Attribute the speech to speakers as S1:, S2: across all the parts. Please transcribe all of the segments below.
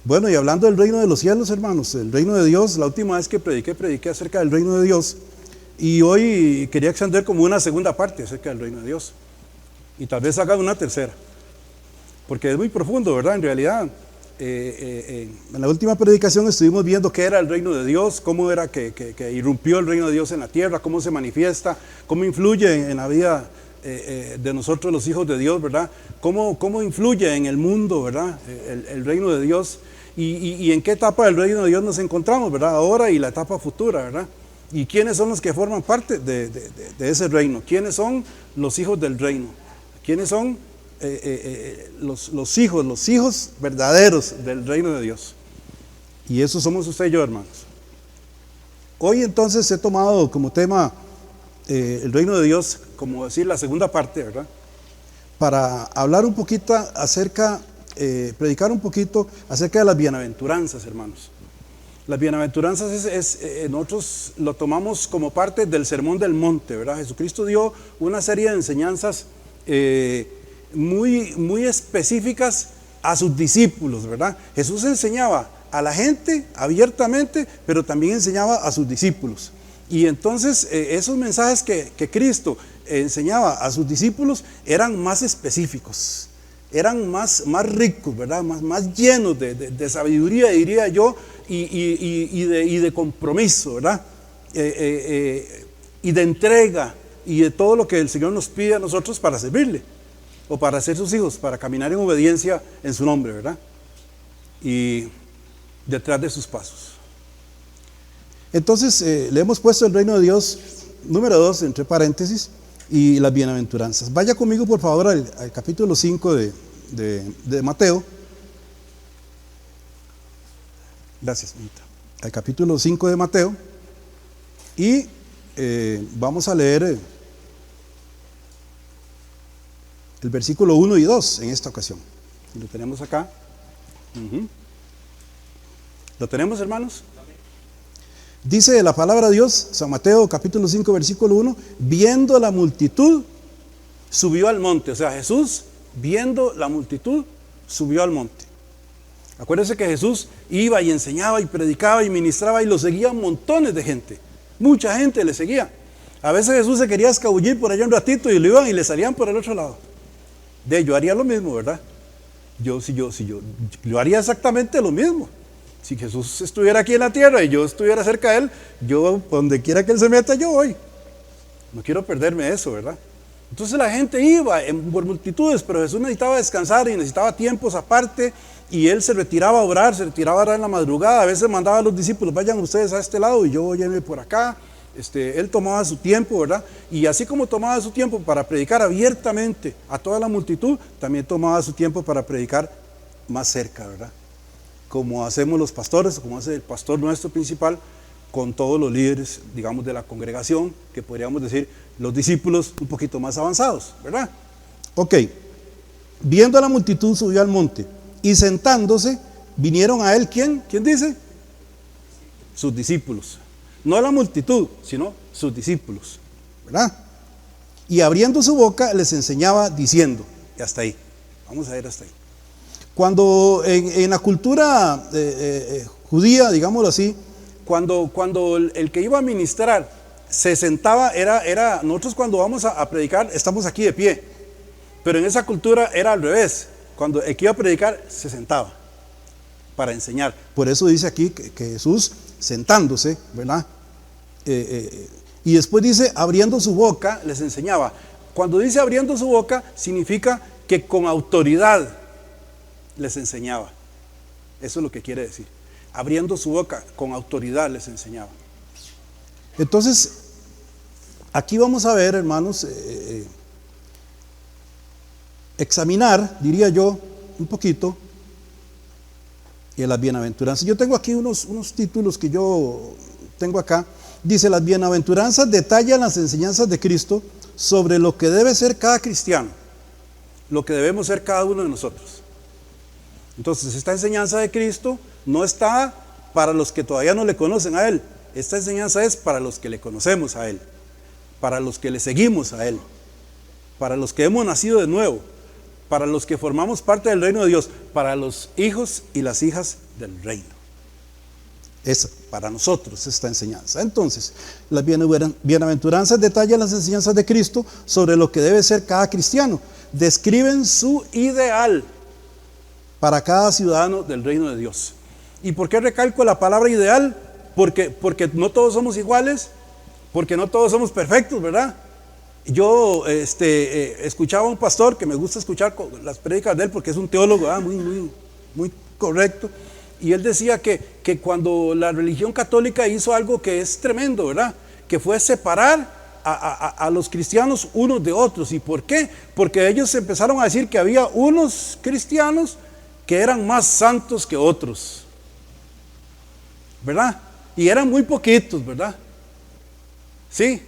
S1: Bueno, y hablando del reino de los cielos, hermanos, el reino de Dios, la última vez que prediqué acerca del reino de Dios, y hoy quería extender como una segunda parte acerca del reino de Dios, y tal vez haga una tercera, porque es muy profundo, ¿verdad? En realidad, en la última predicación estuvimos viendo qué era el reino de Dios, cómo era que irrumpió el reino de Dios en la tierra, cómo se manifiesta, cómo influye en la vida de nosotros los hijos de Dios, ¿verdad? Cómo influye en el mundo, ¿verdad? El reino de Dios, y en qué etapa del reino de Dios nos encontramos, ¿verdad? Ahora y la etapa futura, ¿verdad? Y quiénes son los que forman parte de ese reino, quiénes son los hijos del reino, quiénes son los hijos verdaderos del reino de Dios. Y eso somos usted y yo, hermanos. Hoy entonces he tomado como tema el reino de Dios, como decir la segunda parte, ¿verdad? Para hablar un poquito acerca, predicar un poquito acerca de las bienaventuranzas, hermanos. Las bienaventuranzas nosotros lo tomamos como parte del Sermón del Monte, ¿verdad? Jesucristo dio una serie de enseñanzas muy específicas a sus discípulos, ¿verdad? Jesús enseñaba a la gente abiertamente, pero también enseñaba a sus discípulos. Y entonces esos mensajes que Cristo enseñaba a sus discípulos eran más específicos, eran más ricos, ¿verdad? Más llenos de sabiduría, diría yo, y de compromiso, ¿verdad? Y de entrega, y de todo lo que el Señor nos pide a nosotros para servirle, o para ser sus hijos, para caminar en obediencia en su nombre, ¿verdad? Y detrás de sus pasos. Entonces le hemos puesto el reino de Dios número 2 entre paréntesis y las bienaventuranzas. Vaya conmigo por favor al capítulo 5 de Mateo. Gracias, Anita. Al capítulo 5 de Mateo, y vamos a leer el versículo 1 y 2 en esta ocasión. Y lo tenemos acá. ¿Lo tenemos, hermanos? Dice la palabra de Dios, San Mateo capítulo 5 versículo 1, viendo la multitud, subió al monte. O sea, Jesús, viendo la multitud, subió al monte. Acuérdense que Jesús iba y enseñaba y predicaba y ministraba y lo seguían montones de gente. Mucha gente le seguía. A veces Jesús se quería escabullir por allá un ratito y lo iban y le salían por el otro lado. Yo haría lo mismo, ¿verdad? Yo haría exactamente lo mismo. Si Jesús estuviera aquí en la tierra y yo estuviera cerca de él, yo, donde quiera que él se meta, yo voy. No quiero perderme eso, ¿verdad? Entonces la gente iba por multitudes, pero Jesús necesitaba descansar y necesitaba tiempos aparte, y él se retiraba a orar en la madrugada. A veces mandaba a los discípulos, vayan ustedes a este lado y yo voy a irme por acá. Él tomaba su tiempo, ¿verdad? Y así como tomaba su tiempo para predicar abiertamente a toda la multitud, también tomaba su tiempo para predicar más cerca, ¿verdad? Como hacemos los pastores, como hace el pastor nuestro principal, con todos los líderes, digamos, de la congregación, que podríamos decir los discípulos un poquito más avanzados, ¿verdad? Ok, viendo a la multitud subió al monte, y sentándose, vinieron a él, ¿quién? ¿Quién dice? Sus discípulos. No la multitud, sino sus discípulos, ¿verdad? Y abriendo su boca les enseñaba diciendo, y hasta ahí, vamos a ir hasta ahí. Cuando en la cultura judía, digámoslo así, cuando el que iba a ministrar se sentaba, nosotros cuando vamos a predicar estamos aquí de pie, pero en esa cultura era al revés. Cuando el que iba a predicar se sentaba para enseñar. Por eso dice aquí que Jesús sentándose, ¿verdad? Y después dice abriendo su boca les enseñaba. Cuando dice abriendo su boca significa que con autoridad les enseñaba. Eso es lo que quiere decir. Abriendo su boca, con autoridad les enseñaba. Entonces, aquí vamos a ver, hermanos, examinar, diría yo, un poquito en las bienaventuranzas. Yo tengo aquí unos títulos que yo tengo acá. Dice, las bienaventuranzas detallan las enseñanzas de Cristo sobre lo que debe ser cada cristiano, lo que debemos ser cada uno de nosotros. Entonces, esta enseñanza de Cristo no está para los que todavía no le conocen a Él. Esta enseñanza es para los que le conocemos a Él, para los que le seguimos a Él, para los que hemos nacido de nuevo, para los que formamos parte del reino de Dios, para los hijos y las hijas del reino. Es para nosotros esta enseñanza. Entonces, las bienaventuranzas detallan las enseñanzas de Cristo sobre lo que debe ser cada cristiano. Describen su ideal para cada ciudadano del reino de Dios. ¿Y por qué recalco la palabra ideal? Porque no todos somos iguales, porque no todos somos perfectos, ¿verdad? Yo escuchaba a un pastor que me gusta escuchar las prédicas de él porque es un teólogo muy correcto. Y él decía que cuando la religión católica hizo algo que es tremendo, ¿verdad? Que fue separar a los cristianos unos de otros. ¿Y por qué? Porque ellos empezaron a decir que había unos cristianos que eran más santos que otros, ¿verdad? Y eran muy poquitos, ¿verdad? Sí.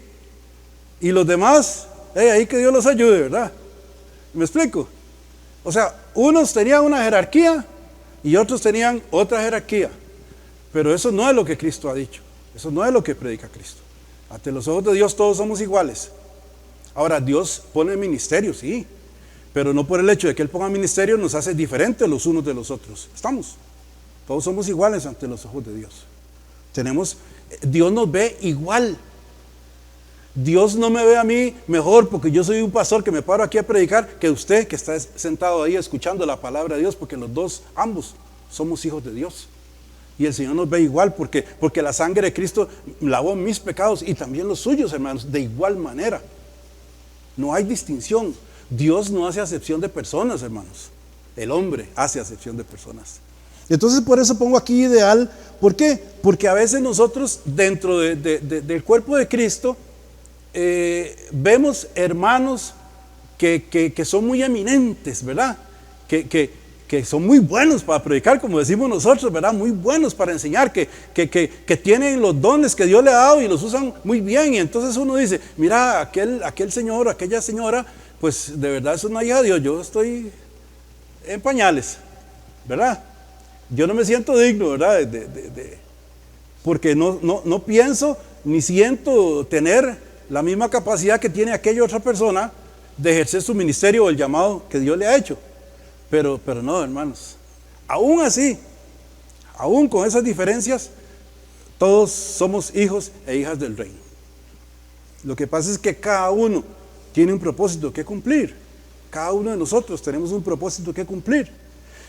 S1: Y los demás, ahí que Dios los ayude, ¿verdad? ¿Me explico? O sea, unos tenían una jerarquía y otros tenían otra jerarquía. Pero eso no es lo que Cristo ha dicho. Eso no es lo que predica Cristo. Ante los ojos de Dios todos somos iguales. Ahora, Dios pone ministerio, sí. Pero no por el hecho de que Él ponga ministerio nos hace diferentes los unos de los otros. ¿Estamos? Todos somos iguales ante los ojos de Dios. Dios nos ve igual. Dios no me ve a mí mejor porque yo soy un pastor que me paro aquí a predicar que usted que está sentado ahí escuchando la palabra de Dios, porque ambos somos hijos de Dios. Y el Señor nos ve igual porque la sangre de Cristo lavó mis pecados y también los suyos, hermanos, de igual manera. No hay distinción. Dios no hace acepción de personas, hermanos. El hombre hace acepción de personas. Entonces por eso pongo aquí ideal. ¿Por qué? Porque a veces nosotros dentro del cuerpo de Cristo vemos hermanos que son muy eminentes, ¿verdad? Que son muy buenos para predicar, como decimos nosotros, ¿verdad? Muy buenos para enseñar, que tienen los dones que Dios le ha dado y los usan muy bien. Y entonces uno dice, mira, aquel señor, aquella señora, pues de verdad es una hija de Dios. Yo estoy en pañales, ¿verdad? Yo no me siento digno, ¿verdad? Porque no pienso ni siento tener la misma capacidad que tiene aquella otra persona de ejercer su ministerio o el llamado que Dios le ha hecho. Pero no, hermanos. Aún así, aún con esas diferencias, todos somos hijos e hijas del reino. Lo que pasa es que cada uno tiene un propósito que cumplir. Cada uno de nosotros tenemos un propósito que cumplir.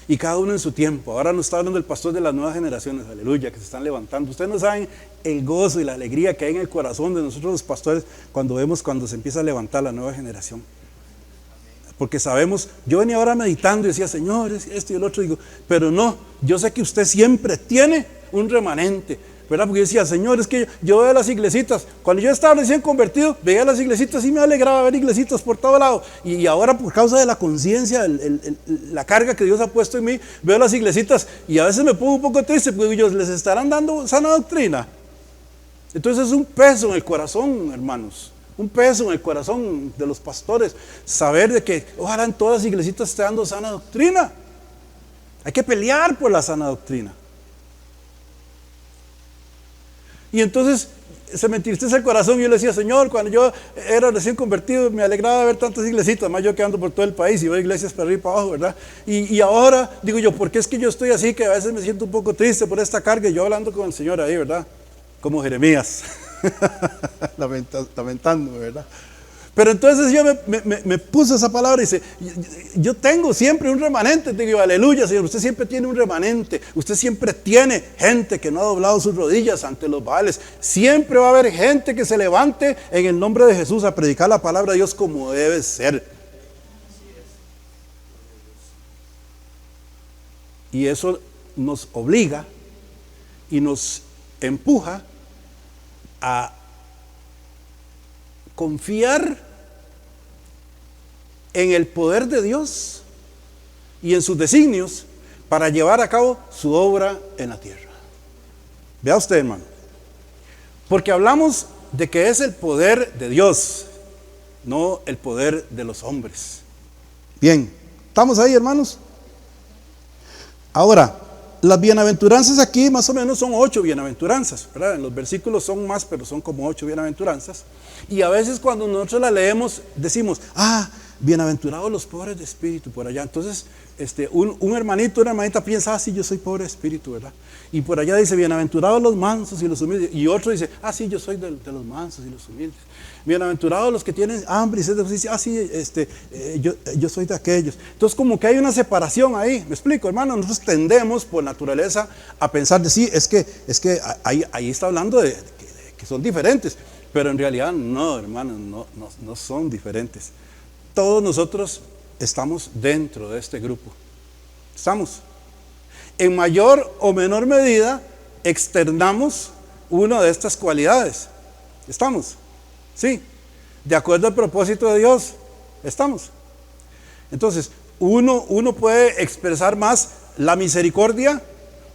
S1: Y cada uno en su tiempo. Ahora nos está hablando el pastor de las nuevas generaciones, aleluya, que se están levantando. Ustedes no saben el gozo y la alegría que hay en el corazón de nosotros los pastores cuando vemos cuando se empieza a levantar la nueva generación. Porque sabemos, yo venía ahora meditando y decía, Señor, esto y el otro, digo, pero no, yo sé que usted siempre tiene un remanente, ¿verdad? Porque yo decía, Señor, es que yo veo las iglesitas, cuando yo estaba recién convertido, veía las iglesitas y me alegraba ver iglesitas por todo lado, y ahora por causa de la conciencia, la carga que Dios ha puesto en mí, veo las iglesitas y a veces me pongo un poco triste, porque ellos les estarán dando sana doctrina. Entonces es un peso en el corazón, hermanos. Un peso en el corazón de los pastores, saber de que ojalá en todas las iglesitas esté dando sana doctrina. Hay que pelear por la sana doctrina. Y entonces se me entristece el corazón y yo le decía, Señor, cuando yo era recién convertido me alegraba ver tantas iglesitas, más yo que ando por todo el país y veo iglesias para arriba y para abajo, ¿verdad? Y ahora digo yo, ¿por qué es que yo estoy así que a veces me siento un poco triste por esta carga? Y yo hablando con el Señor ahí, ¿verdad? Como Jeremías. Lamentándome, ¿verdad? Pero entonces yo me puse esa palabra y dice, yo tengo siempre un remanente. Te digo, aleluya, Señor, usted siempre tiene un remanente. Usted siempre tiene gente que no ha doblado sus rodillas ante los baales. Siempre va a haber gente que se levante en el nombre de Jesús a predicar la palabra de Dios como debe ser. Y eso nos obliga y nos empuja a confiar en el poder de Dios y en sus designios para llevar a cabo su obra en la tierra. Vea usted, hermano, porque hablamos de que es el poder de Dios, no el poder de los hombres. Bien, ¿estamos ahí, hermanos? Ahora, las bienaventuranzas aquí más o menos son 8 bienaventuranzas, ¿verdad? En los versículos son más, pero son como 8 bienaventuranzas. Y a veces cuando nosotros las leemos decimos, bienaventurados los pobres de espíritu por allá. Entonces, un hermanito, una hermanita piensa, sí, yo soy pobre de espíritu, ¿verdad? Y por allá dice, bienaventurados los mansos y los humildes. Y otro dice, sí, yo soy de los mansos y los humildes. Bienaventurados los que tienen hambre y sed de justicia. Yo soy de aquellos. Entonces, como que hay una separación ahí. ¿Me explico, hermano? Nosotros tendemos por naturaleza a pensar de sí, es que ahí está hablando de que son diferentes. Pero en realidad no, hermano, no son diferentes. Todos nosotros estamos dentro de este grupo. Estamos. En mayor o menor medida externamos una de estas cualidades. Estamos. Sí. De acuerdo al propósito de Dios. Estamos. Entonces, uno puede expresar más la misericordia,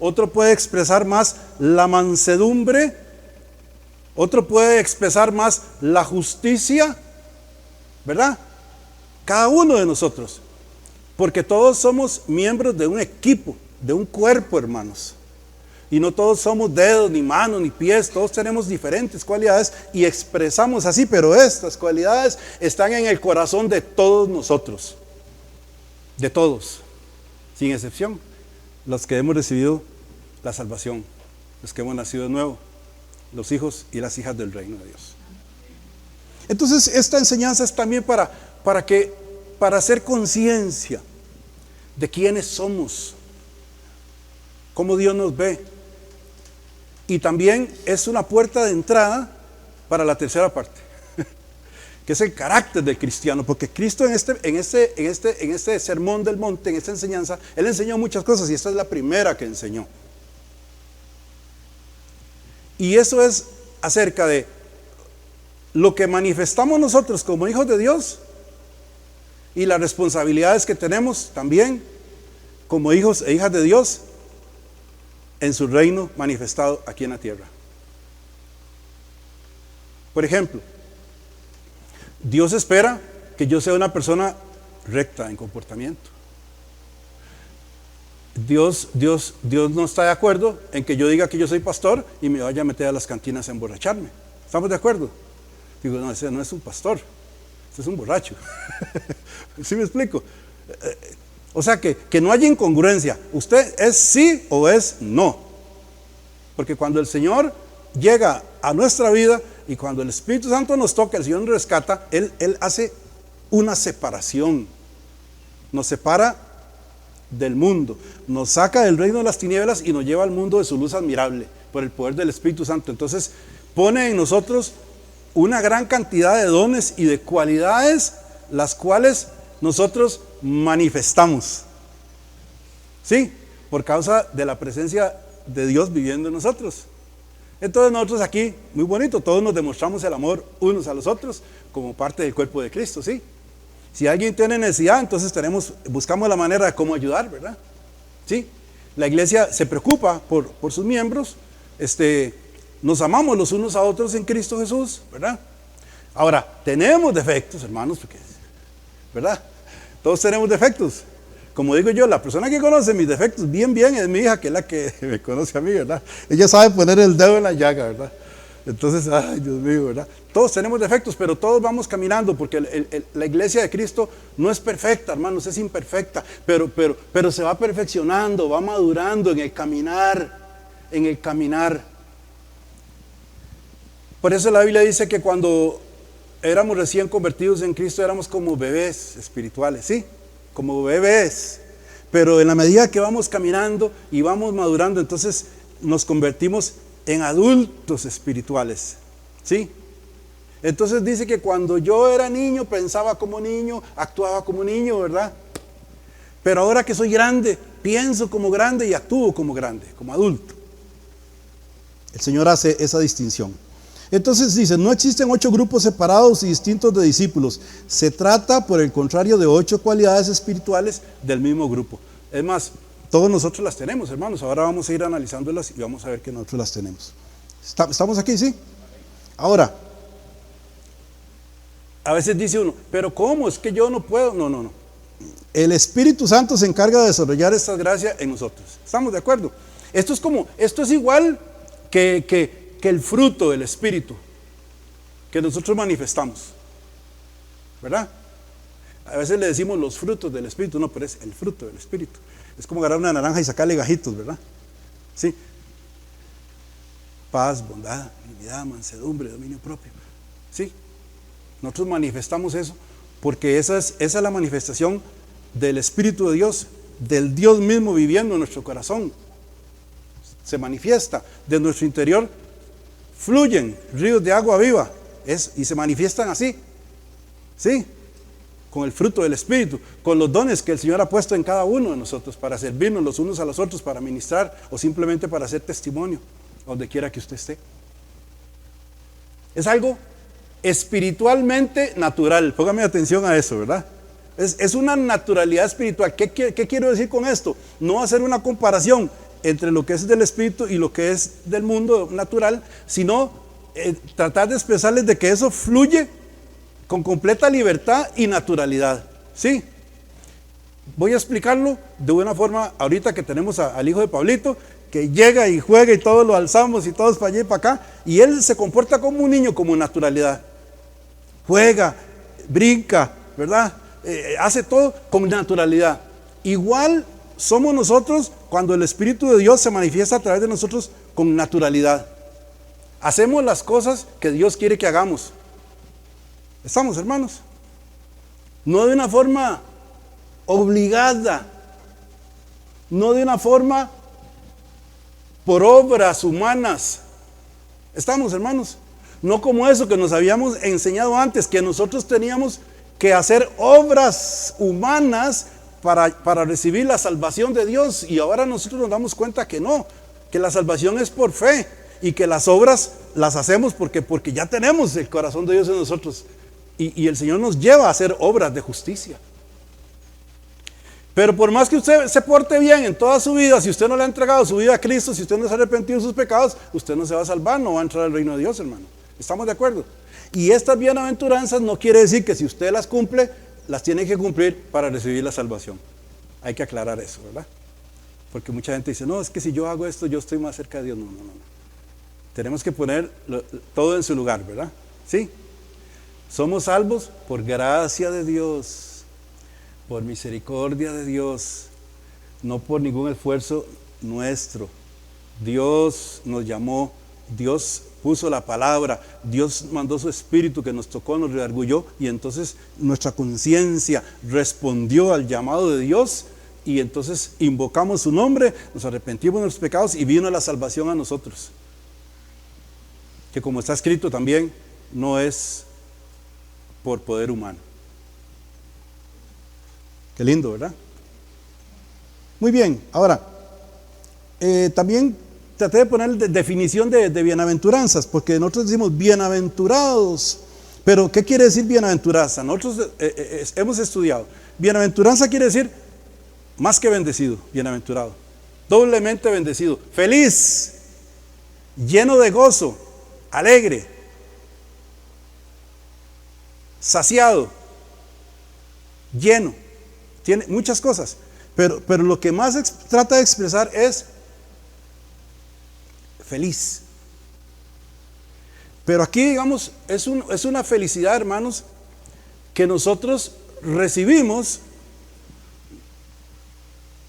S1: otro puede expresar más la mansedumbre, otro puede expresar más la justicia, ¿verdad? Cada uno de nosotros, porque todos somos miembros de un equipo, de un cuerpo, hermanos. Y no todos somos dedos, ni manos, ni pies, todos tenemos diferentes cualidades y expresamos así, pero estas cualidades están en el corazón de todos nosotros, de todos, sin excepción, los que hemos recibido la salvación, los que hemos nacido de nuevo, los hijos y las hijas del reino de Dios. Entonces, esta enseñanza es también para hacer conciencia de quiénes somos, cómo Dios nos ve. Y también es una puerta de entrada para la tercera parte, que es el carácter del cristiano, porque Cristo en este sermón del monte, en esta enseñanza, Él enseñó muchas cosas y esta es la primera que enseñó. Y eso es acerca de lo que manifestamos nosotros como hijos de Dios y las responsabilidades que tenemos también como hijos e hijas de Dios en su reino manifestado aquí en la tierra. Por ejemplo, Dios espera que yo sea una persona recta en comportamiento. Dios no está de acuerdo en que yo diga que yo soy pastor y me vaya a meter a las cantinas a emborracharme. ¿Estamos de acuerdo? Digo, no, ese no es un pastor, ese es un borracho. ¿Sí me explico? O sea que no haya incongruencia. Usted es sí o es no. Porque cuando el Señor llega a nuestra vida y cuando el Espíritu Santo nos toca, el Señor nos rescata, Él hace una separación. Nos separa del mundo, nos saca del reino de las tinieblas y nos lleva al mundo de su luz admirable por el poder del Espíritu Santo. Entonces pone en nosotros una gran cantidad de dones y de cualidades, las cuales nosotros manifestamos, ¿sí? Por causa de la presencia de Dios viviendo en nosotros. Entonces nosotros aquí, muy bonito, todos nos demostramos el amor unos a los otros como parte del cuerpo de Cristo, ¿sí? Si alguien tiene necesidad, entonces buscamos la manera de cómo ayudar, ¿verdad? ¿Sí? La iglesia se preocupa por sus miembros, nos amamos los unos a otros en Cristo Jesús, ¿verdad? Ahora, tenemos defectos, hermanos, porque, ¿verdad? Todos tenemos defectos. Como digo yo, la persona que conoce mis defectos bien es mi hija, que es la que me conoce a mí, ¿verdad? Ella sabe poner el dedo en la llaga, ¿verdad? Entonces, ay, Dios mío, ¿verdad? Todos tenemos defectos, pero todos vamos caminando, porque la iglesia de Cristo no es perfecta, hermanos, es imperfecta, pero se va perfeccionando, va madurando en el caminar. Por eso la Biblia dice que cuando éramos recién convertidos en Cristo éramos como bebés espirituales, ¿sí? Como bebés. Pero en la medida que vamos caminando y vamos madurando, entonces nos convertimos en adultos espirituales, ¿sí? Entonces dice que cuando yo era niño pensaba como niño, actuaba como niño, ¿verdad? Pero ahora que soy grande, pienso como grande y actúo como grande, como adulto. El Señor hace esa distinción. Entonces dice, no existen 8 grupos separados y distintos de discípulos. Se trata, por el contrario, de 8 cualidades espirituales del mismo grupo. Es más, todos nosotros las tenemos, hermanos. Ahora vamos a ir analizándolas y vamos a ver que nosotros las tenemos. ¿Estamos aquí? ¿Sí? Ahora, a veces dice uno, pero ¿cómo? Es que yo no puedo. No. El Espíritu Santo se encarga de desarrollar esta gracia en nosotros. ¿Estamos de acuerdo? Esto es igual que el fruto del Espíritu que nosotros manifestamos, ¿verdad? A veces le decimos los frutos del Espíritu, no, pero es el fruto del Espíritu. Es como agarrar una naranja y sacarle gajitos, ¿verdad? Sí. Paz, bondad, benignidad, mansedumbre, dominio propio. Sí. Nosotros manifestamos eso porque esa es la manifestación del Espíritu de Dios, del Dios mismo viviendo en nuestro corazón. Se manifiesta de nuestro interior, fluyen ríos de agua viva y se manifiestan así, ¿sí? Con el fruto del Espíritu, con los dones que el Señor ha puesto en cada uno de nosotros para servirnos los unos a los otros, para ministrar o simplemente para hacer testimonio donde quiera que usted esté. Es algo espiritualmente natural. Póngame atención a eso, ¿verdad? Es una naturalidad espiritual. ¿Qué quiero decir con esto? No hacer una comparación entre lo que es del Espíritu y lo que es del mundo natural, sino tratar de expresarles de que eso fluye con completa libertad y naturalidad. ¿Sí? Voy a explicarlo de una forma, ahorita que tenemos al hijo de Pablito, que llega y juega y todos lo alzamos y todos para allá y para acá, y él se comporta como un niño, como naturalidad. Juega, brinca, ¿verdad? Hace todo con naturalidad. Igual somos nosotros cuando el Espíritu de Dios se manifiesta a través de nosotros con naturalidad. Hacemos las cosas que Dios quiere que hagamos. ¿Estamos, hermanos? No de una forma obligada, no de una forma por obras humanas. ¿Estamos, hermanos? No como eso que nos habíamos enseñado antes, que nosotros teníamos que hacer obras humanas para recibir la salvación de Dios, y ahora nosotros nos damos cuenta que no, que la salvación es por fe y que las obras las hacemos porque ya tenemos el corazón de Dios en nosotros, y el Señor nos lleva a hacer obras de justicia. Pero por más que usted se porte bien en toda su vida, si usted no le ha entregado su vida a Cristo, si usted no se ha arrepentido de sus pecados, usted no se va a salvar, no va a entrar al reino de Dios, hermano. ¿Estamos de acuerdo? Y estas bienaventuranzas no quiere decir que si usted las cumple, las tiene que cumplir para recibir la salvación. Hay que aclarar eso, ¿verdad? Porque mucha gente dice, no, es que si yo hago esto, yo estoy más cerca de Dios. No. Tenemos que poner todo en su lugar, ¿verdad? Sí. Somos salvos por gracia de Dios, por misericordia de Dios, no por ningún esfuerzo nuestro. Dios nos llamó, Dios puso la palabra, Dios mandó su Espíritu que nos tocó, nos redarguyó, y entonces nuestra conciencia respondió al llamado de Dios, y entonces invocamos su nombre, nos arrepentimos de nuestros pecados y vino la salvación a nosotros. Que como está escrito también, no es por poder humano. Qué lindo, ¿verdad? Muy bien, ahora, también traté de poner definición de bienaventuranzas, porque nosotros decimos bienaventurados, pero ¿qué quiere decir bienaventuranza? Nosotros hemos estudiado. Bienaventuranza quiere decir más que bendecido, bienaventurado, doblemente bendecido, feliz, lleno de gozo, alegre, saciado, lleno. Tiene muchas cosas, pero lo que más trata de expresar es feliz. Pero aquí, digamos, es una felicidad, hermanos, que nosotros recibimos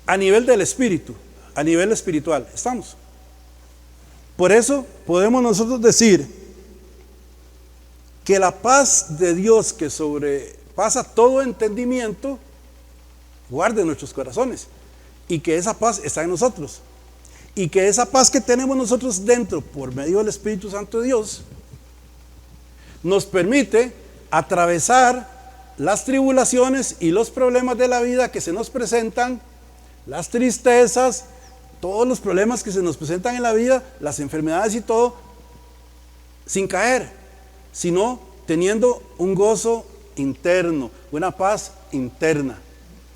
S1: a nivel del espíritu, a nivel espiritual. ¿Estamos? Por eso podemos nosotros decir que la paz de Dios, que sobrepasa todo entendimiento, guarde nuestros corazones, y que esa paz está en nosotros, y que esa paz que tenemos nosotros dentro por medio del Espíritu Santo de Dios nos permite atravesar las tribulaciones y los problemas de la vida que se nos presentan, las tristezas, todos los problemas que se nos presentan en la vida, las enfermedades y todo, sin caer, sino teniendo un gozo interno, una paz interna.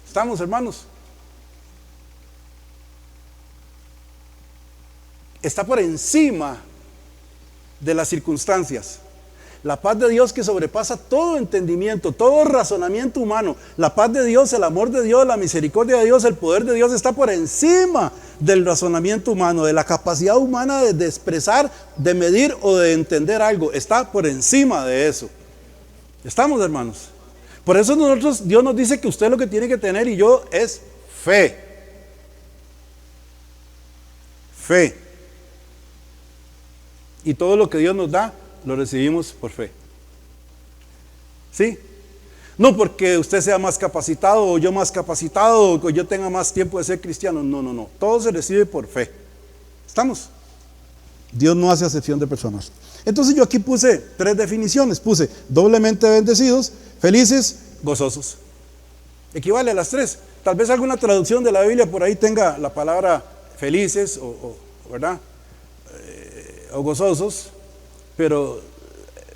S1: ¿Estamos, hermanos? Está por encima de las circunstancias. La paz de Dios que sobrepasa todo entendimiento, todo razonamiento humano. La paz de Dios, el amor de Dios, la misericordia de Dios, el poder de Dios está por encima del razonamiento humano, de la capacidad humana de expresar, de medir o de entender algo. Está por encima de eso. ¿Estamos, hermanos? Por eso Dios nos dice que usted lo que tiene que tener y yo es fe. Fe. Y todo lo que Dios nos da, lo recibimos por fe. ¿Sí? No porque usted sea más capacitado o yo más capacitado o yo tenga más tiempo de ser cristiano. No, no, no. Todo se recibe por fe. ¿Estamos? Dios no hace acepción de personas. Entonces yo aquí puse 3 definiciones. Puse doblemente bendecidos, felices, gozosos. Equivale a las 3. Tal vez alguna traducción de la Biblia por ahí tenga la palabra felices ¿verdad? O gozosos, pero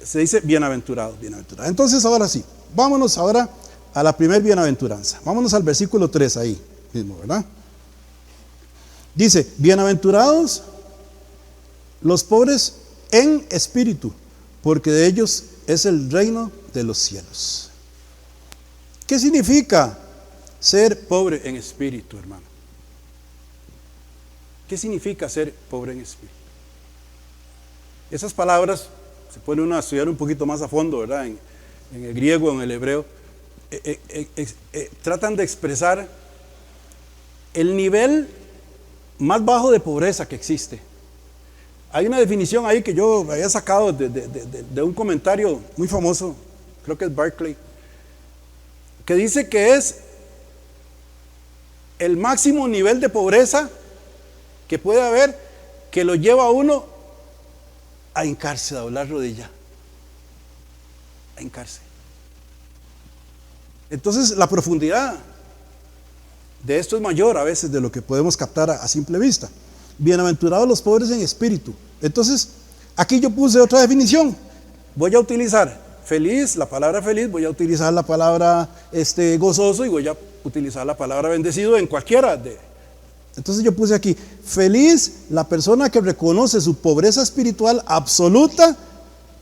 S1: se dice bienaventurados, bienaventurados. Entonces ahora sí, vámonos ahora a la primer bienaventuranza. Vámonos al versículo 3 ahí mismo, ¿verdad? Dice, bienaventurados los pobres en espíritu, porque de ellos es el reino de los cielos. ¿Qué significa ser pobre en espíritu, hermano? ¿Qué significa ser pobre en espíritu? Esas palabras se pone uno a estudiar un poquito más a fondo, ¿verdad? En el griego, en el hebreo, tratan de expresar el nivel más bajo de pobreza que existe. Hay una definición ahí que yo había sacado de un comentario muy famoso, creo que es Barclay, que dice que es el máximo nivel de pobreza que puede haber, que lo lleva a uno a hincarse, a doblar rodilla, a hincarse. Entonces la profundidad de esto es mayor a veces de lo que podemos captar a simple vista. Bienaventurados los pobres en espíritu. Entonces aquí yo puse otra definición. Voy a utilizar feliz, la palabra feliz, voy a utilizar la palabra gozoso y voy a utilizar la palabra bendecido en cualquiera de. Entonces yo puse aquí, feliz la persona que reconoce su pobreza espiritual absoluta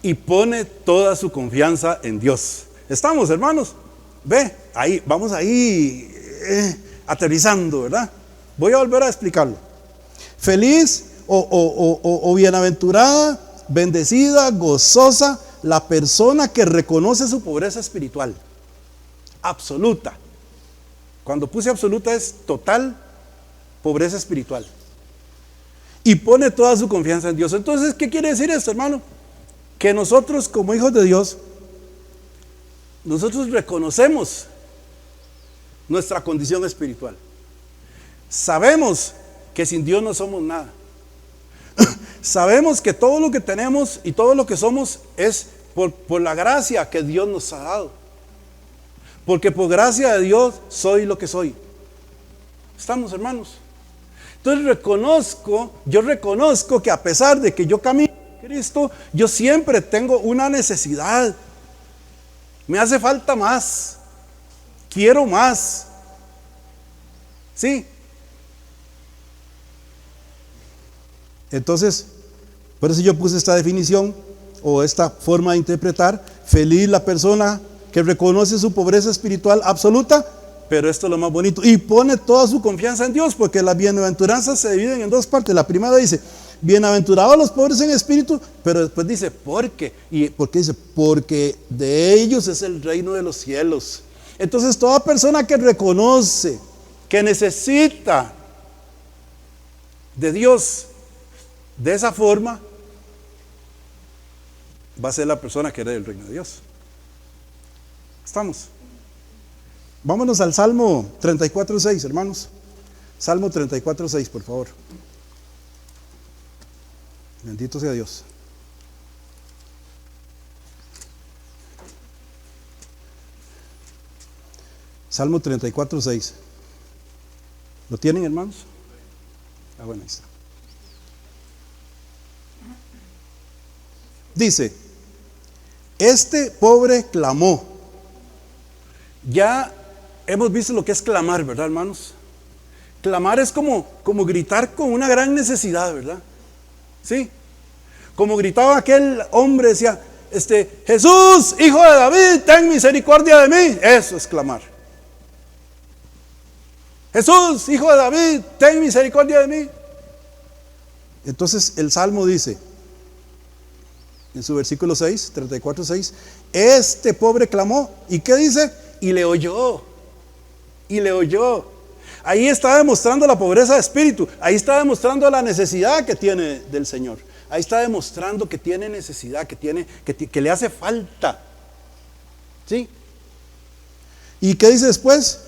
S1: y pone toda su confianza en Dios. ¿Estamos, hermanos? Ve, ahí, vamos ahí aterrizando, ¿verdad? Voy a volver a explicarlo. Feliz o bienaventurada, bendecida, gozosa, la persona que reconoce su pobreza espiritual absoluta. Cuando puse absoluta es total pobreza espiritual y pone toda su confianza en Dios. Entonces, ¿qué quiere decir esto, hermano? Que nosotros como hijos de Dios, nosotros reconocemos nuestra condición espiritual. Sabemos que sin Dios no somos nada. Sabemos que todo lo que tenemos y todo lo que somos es por la gracia que Dios nos ha dado. Porque por gracia de Dios soy lo que soy. ¿Estamos, hermanos? Entonces yo reconozco que a pesar de que yo camino con Cristo, yo siempre tengo una necesidad. Me hace falta más. Quiero más. ¿Sí? Entonces, por eso yo puse esta definición o esta forma de interpretar. Feliz la persona que reconoce su pobreza espiritual absoluta, pero esto es lo más bonito, y pone toda su confianza en Dios, porque las bienaventuranzas se dividen en 2 partes. La primera dice, bienaventurados los pobres en espíritu, pero después dice, ¿por qué? ¿Y por qué dice? Porque de ellos es el reino de los cielos. Entonces toda persona que reconoce que necesita de Dios de esa forma, va a ser la persona que herede el reino de Dios. ¿Estamos? Vámonos al Salmo 34:6, hermanos. Salmo 34:6, por favor. Bendito sea Dios. Salmo 34:6. ¿Lo tienen, hermanos? Ah, bueno, ahí está. Dice, este pobre clamó. Ya hemos visto lo que es clamar, ¿verdad, hermanos? Clamar es como gritar con una gran necesidad, ¿verdad? Sí. Como gritaba aquel hombre, decía, Jesús, hijo de David, ten misericordia de mí. Eso es clamar. Jesús, hijo de David, ten misericordia de mí. Entonces el Salmo dice, en su versículo 6, 34:6, este pobre clamó, ¿y qué dice? Y le oyó, y le oyó. Ahí está demostrando la pobreza de espíritu, ahí está demostrando la necesidad que tiene del Señor, ahí está demostrando que tiene necesidad, que le hace falta. ¿Sí? ¿Y qué dice después?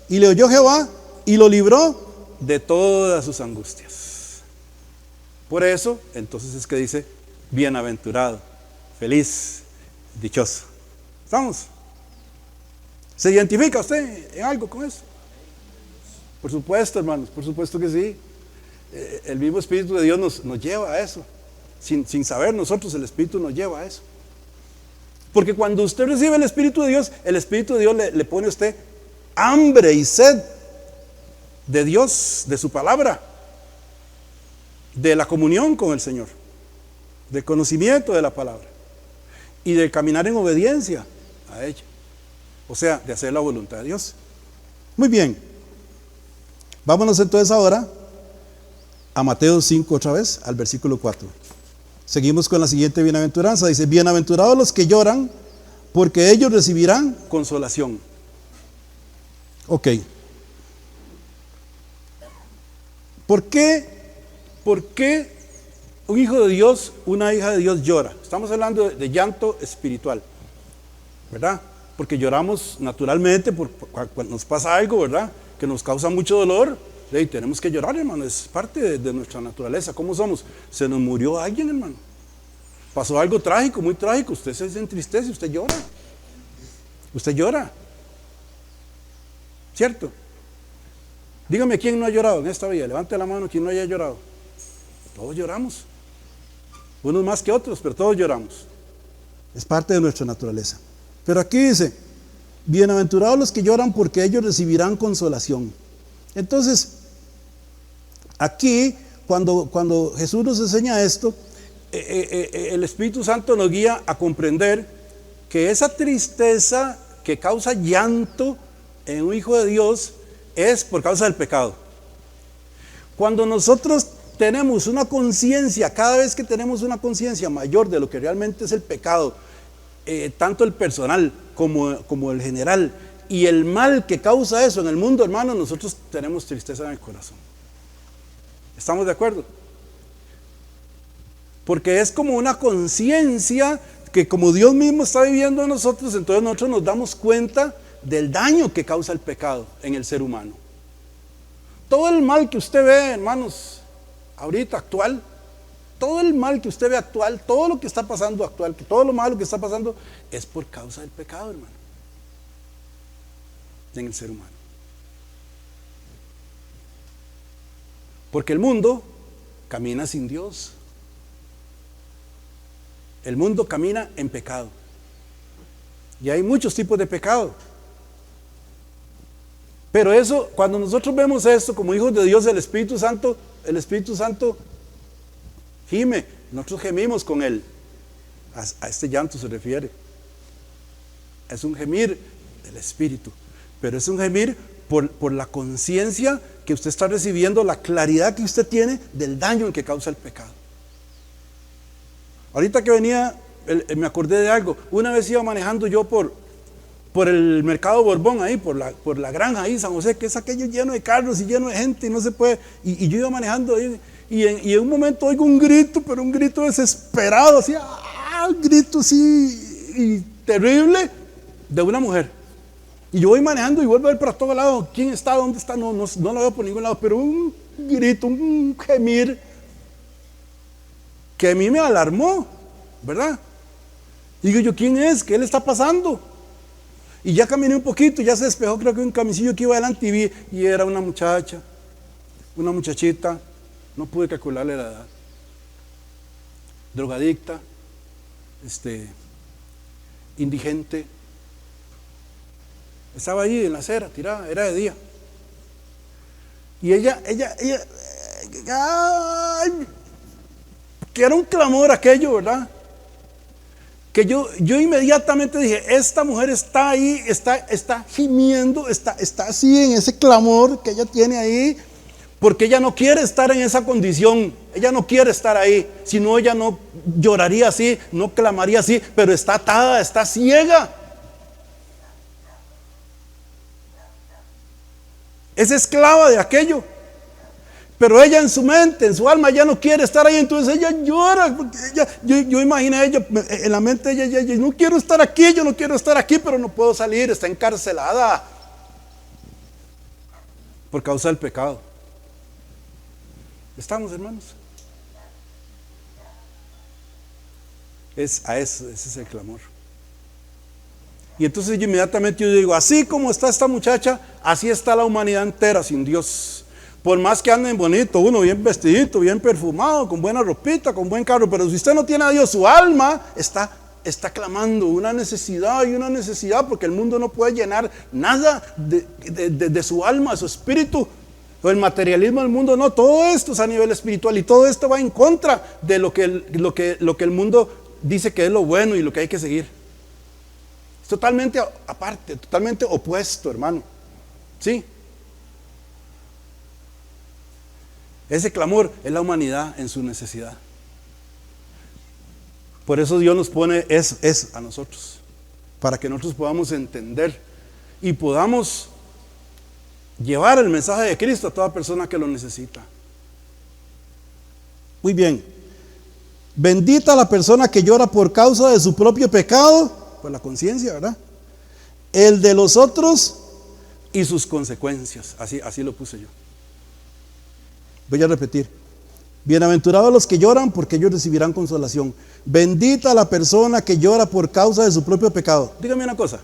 S1: Y le oyó Jehová y lo libró de todas sus angustias. Por eso, entonces es que dice, bienaventurado, feliz, dichoso. ¿Estamos? ¿Se identifica usted en algo con eso? Por supuesto, hermanos, por supuesto que sí. El mismo Espíritu de Dios nos lleva a eso. Sin saber nosotros, el Espíritu nos lleva a eso. Porque cuando usted recibe el Espíritu de Dios, el Espíritu de Dios le pone a usted hambre y sed de Dios, de su palabra, de la comunión con el Señor, del conocimiento de la palabra y de caminar en obediencia a ella. O sea, de hacer la voluntad de Dios. Muy bien. Vámonos entonces ahora a Mateo 5 otra vez, al versículo 4. Seguimos con la siguiente bienaventuranza. Dice, bienaventurados los que lloran, porque ellos recibirán consolación. Ok. ¿Por qué un hijo de Dios, una hija de Dios llora? Estamos hablando de llanto espiritual, ¿verdad? Porque lloramos naturalmente cuando nos pasa algo, ¿verdad? Que nos causa mucho dolor. Y tenemos que llorar, hermano, es parte de nuestra naturaleza. ¿Cómo somos? Se nos murió alguien, hermano. Pasó algo trágico, muy trágico. Usted se entristece, usted llora. Usted llora. ¿Cierto? Dígame quién no ha llorado en esta vida. Levante la mano quien no haya llorado. Todos lloramos. Unos más que otros, pero todos lloramos. Es parte de nuestra naturaleza. Pero aquí dice, bienaventurados los que lloran porque ellos recibirán consolación. Entonces, aquí, cuando Jesús nos enseña esto, el Espíritu Santo nos guía a comprender que esa tristeza que causa llanto en un hijo de Dios es por causa del pecado. Cuando nosotros tenemos una conciencia, cada vez que tenemos una conciencia mayor de lo que realmente es el pecado, tanto el personal como el general, y el mal que causa eso en el mundo, hermano, nosotros tenemos tristeza en el corazón. ¿Estamos de acuerdo? Porque es como una conciencia que como Dios mismo está viviendo en nosotros, entonces nosotros nos damos cuenta del daño que causa el pecado en el ser humano. Todo el mal que usted ve, hermanos, ahorita actual, todo el mal que usted ve actual, todo lo que está pasando actual, todo lo malo que está pasando, es por causa del pecado, hermano, en el ser humano. Porque el mundo camina sin Dios. El mundo camina en pecado. Y hay muchos tipos de pecado. Pero eso, cuando nosotros vemos esto como hijos de Dios, el Espíritu Santo gime, nosotros gemimos con Él. A este llanto se refiere. Es un gemir del Espíritu, pero es un gemir por la conciencia que usted está recibiendo, la claridad que usted tiene del daño en que causa el pecado. Ahorita que venía, me acordé de algo. Una vez iba manejando yo por el mercado Borbón, ahí, por la granja ahí, San José, que es aquello lleno de carros y lleno de gente y no se puede. Y yo iba manejando ahí, y en un momento oigo un grito, pero un grito desesperado, así, un grito así y terrible de una mujer. Y yo voy manejando y vuelvo a ver para todos lados, ¿quién está? ¿Dónde está? No lo veo por ningún lado, pero un grito, un gemir que a mí me alarmó, ¿verdad? Digo yo, ¿quién es? ¿Qué le está pasando? Y ya caminé un poquito, ya se despejó, creo que un camioncillo que iba adelante y vi, y era una muchachita, no pude calcularle la edad, drogadicta, indigente, estaba ahí en la acera, tirada, era de día. Y ella, ay, que era un clamor aquello, ¿verdad? Que yo inmediatamente dije, esta mujer está ahí, está gimiendo, está así en ese clamor que ella tiene ahí, Porque ella no quiere estar en esa condición, ella no quiere estar ahí, si no ella no lloraría así, no clamaría así, pero está atada, está ciega. Es esclava de aquello. Pero ella en su mente, en su alma, ya no quiere estar ahí, entonces ella llora. Porque yo imaginé a ella, en la mente de ella, no quiero estar aquí, yo no quiero estar aquí, pero no puedo salir, está encarcelada por causa del pecado. ¿Estamos, hermanos? Ese es el clamor. Y entonces inmediatamente yo digo, así como está esta muchacha, así está la humanidad entera sin Dios. Por más que anden bonito, uno bien vestidito, bien perfumado, con buena ropita, con buen carro, pero si usted no tiene a Dios, su alma está clamando una necesidad, porque el mundo no puede llenar nada de su alma, de su espíritu. O el materialismo del mundo, no, todo esto es a nivel espiritual y todo esto va en contra de lo que el mundo dice que es lo bueno y lo que hay que seguir. Es totalmente aparte, totalmente opuesto, hermano. ¿Sí? Ese clamor es la humanidad en su necesidad. Por eso Dios nos pone eso a nosotros, para que nosotros podamos entender y podamos llevar el mensaje de Cristo a toda persona que lo necesita. Muy bien. Bendita la persona que llora por causa de su propio pecado, por la conciencia, ¿verdad? El de los otros y sus consecuencias. Así lo puse yo. Voy a repetir. Bienaventurados los que lloran, porque ellos recibirán consolación. Bendita la persona que llora por causa de su propio pecado. Dígame una cosa.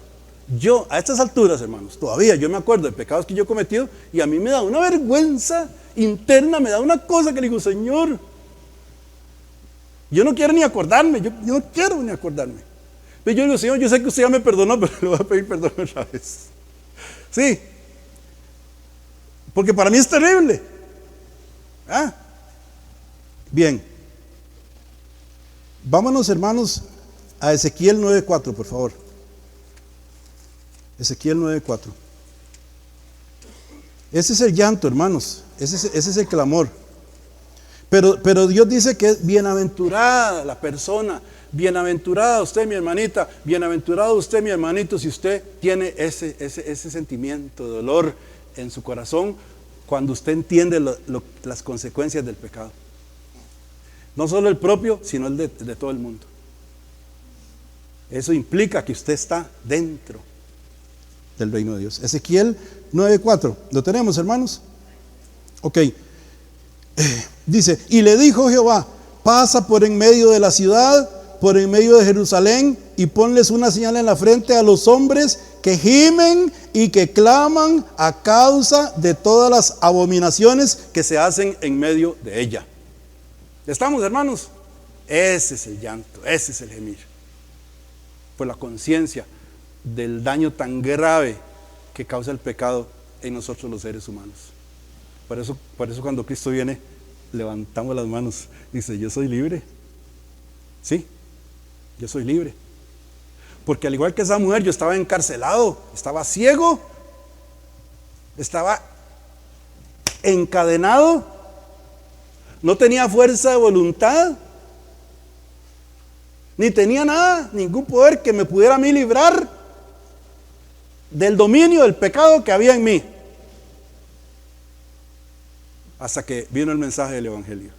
S1: Yo, a estas alturas, hermanos, todavía yo me acuerdo de pecados que yo he cometido y a mí me da una vergüenza interna, me da una cosa que le digo, Señor, yo no quiero ni acordarme, yo no quiero ni acordarme. Pero yo digo, Señor, yo sé que usted ya me perdonó, pero le voy a pedir perdón otra vez. Sí, porque para mí es terrible. Bien, vámonos, hermanos, a Ezequiel 9:4, por favor. Ezequiel 9:4. Ese es el llanto, hermanos. Ese es el clamor. Pero Dios dice que es bienaventurada la persona, bienaventurada usted, mi hermanita, bienaventurado usted, mi hermanito, si usted tiene ese sentimiento de dolor en su corazón cuando usted entiende las consecuencias del pecado. No solo el propio, sino el de todo el mundo. Eso implica que usted está dentro del reino de Dios. Ezequiel 9:4. ¿Lo tenemos, hermanos? Ok. Dice, y le dijo Jehová, pasa por en medio de la ciudad, por en medio de Jerusalén, y ponles una señal en la frente a los hombres que gimen y que claman a causa de todas las abominaciones que se hacen en medio de ella. ¿Estamos, hermanos? Ese es el llanto, ese es el gemir. Por la conciencia del daño tan grave que causa el pecado en nosotros los seres humanos. Por eso cuando Cristo viene, levantamos las manos. Dice, yo soy libre. Sí, yo soy libre. Porque al igual que esa mujer, yo estaba encarcelado, estaba ciego, estaba encadenado, no tenía fuerza de voluntad, ni tenía nada, ningún poder que me pudiera a mí librar del dominio del pecado que había en mí. Hasta que vino el mensaje del Evangelio.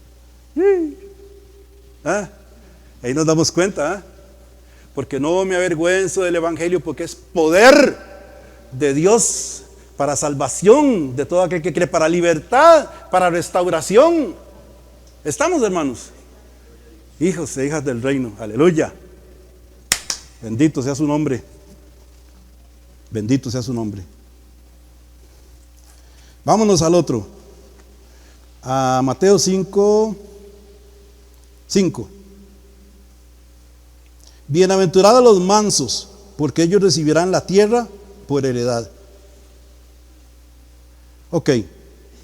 S1: Ahí nos damos cuenta, porque no me avergüenzo del Evangelio, porque es poder de Dios para salvación de todo aquel que cree, para libertad, para restauración. ¿Estamos, hermanos? Hijos e hijas del reino, aleluya. Bendito sea su nombre. Bendito sea su nombre. Vámonos al otro. A Mateo 5:5. Bienaventurados los mansos, porque ellos recibirán la tierra por heredad. Ok,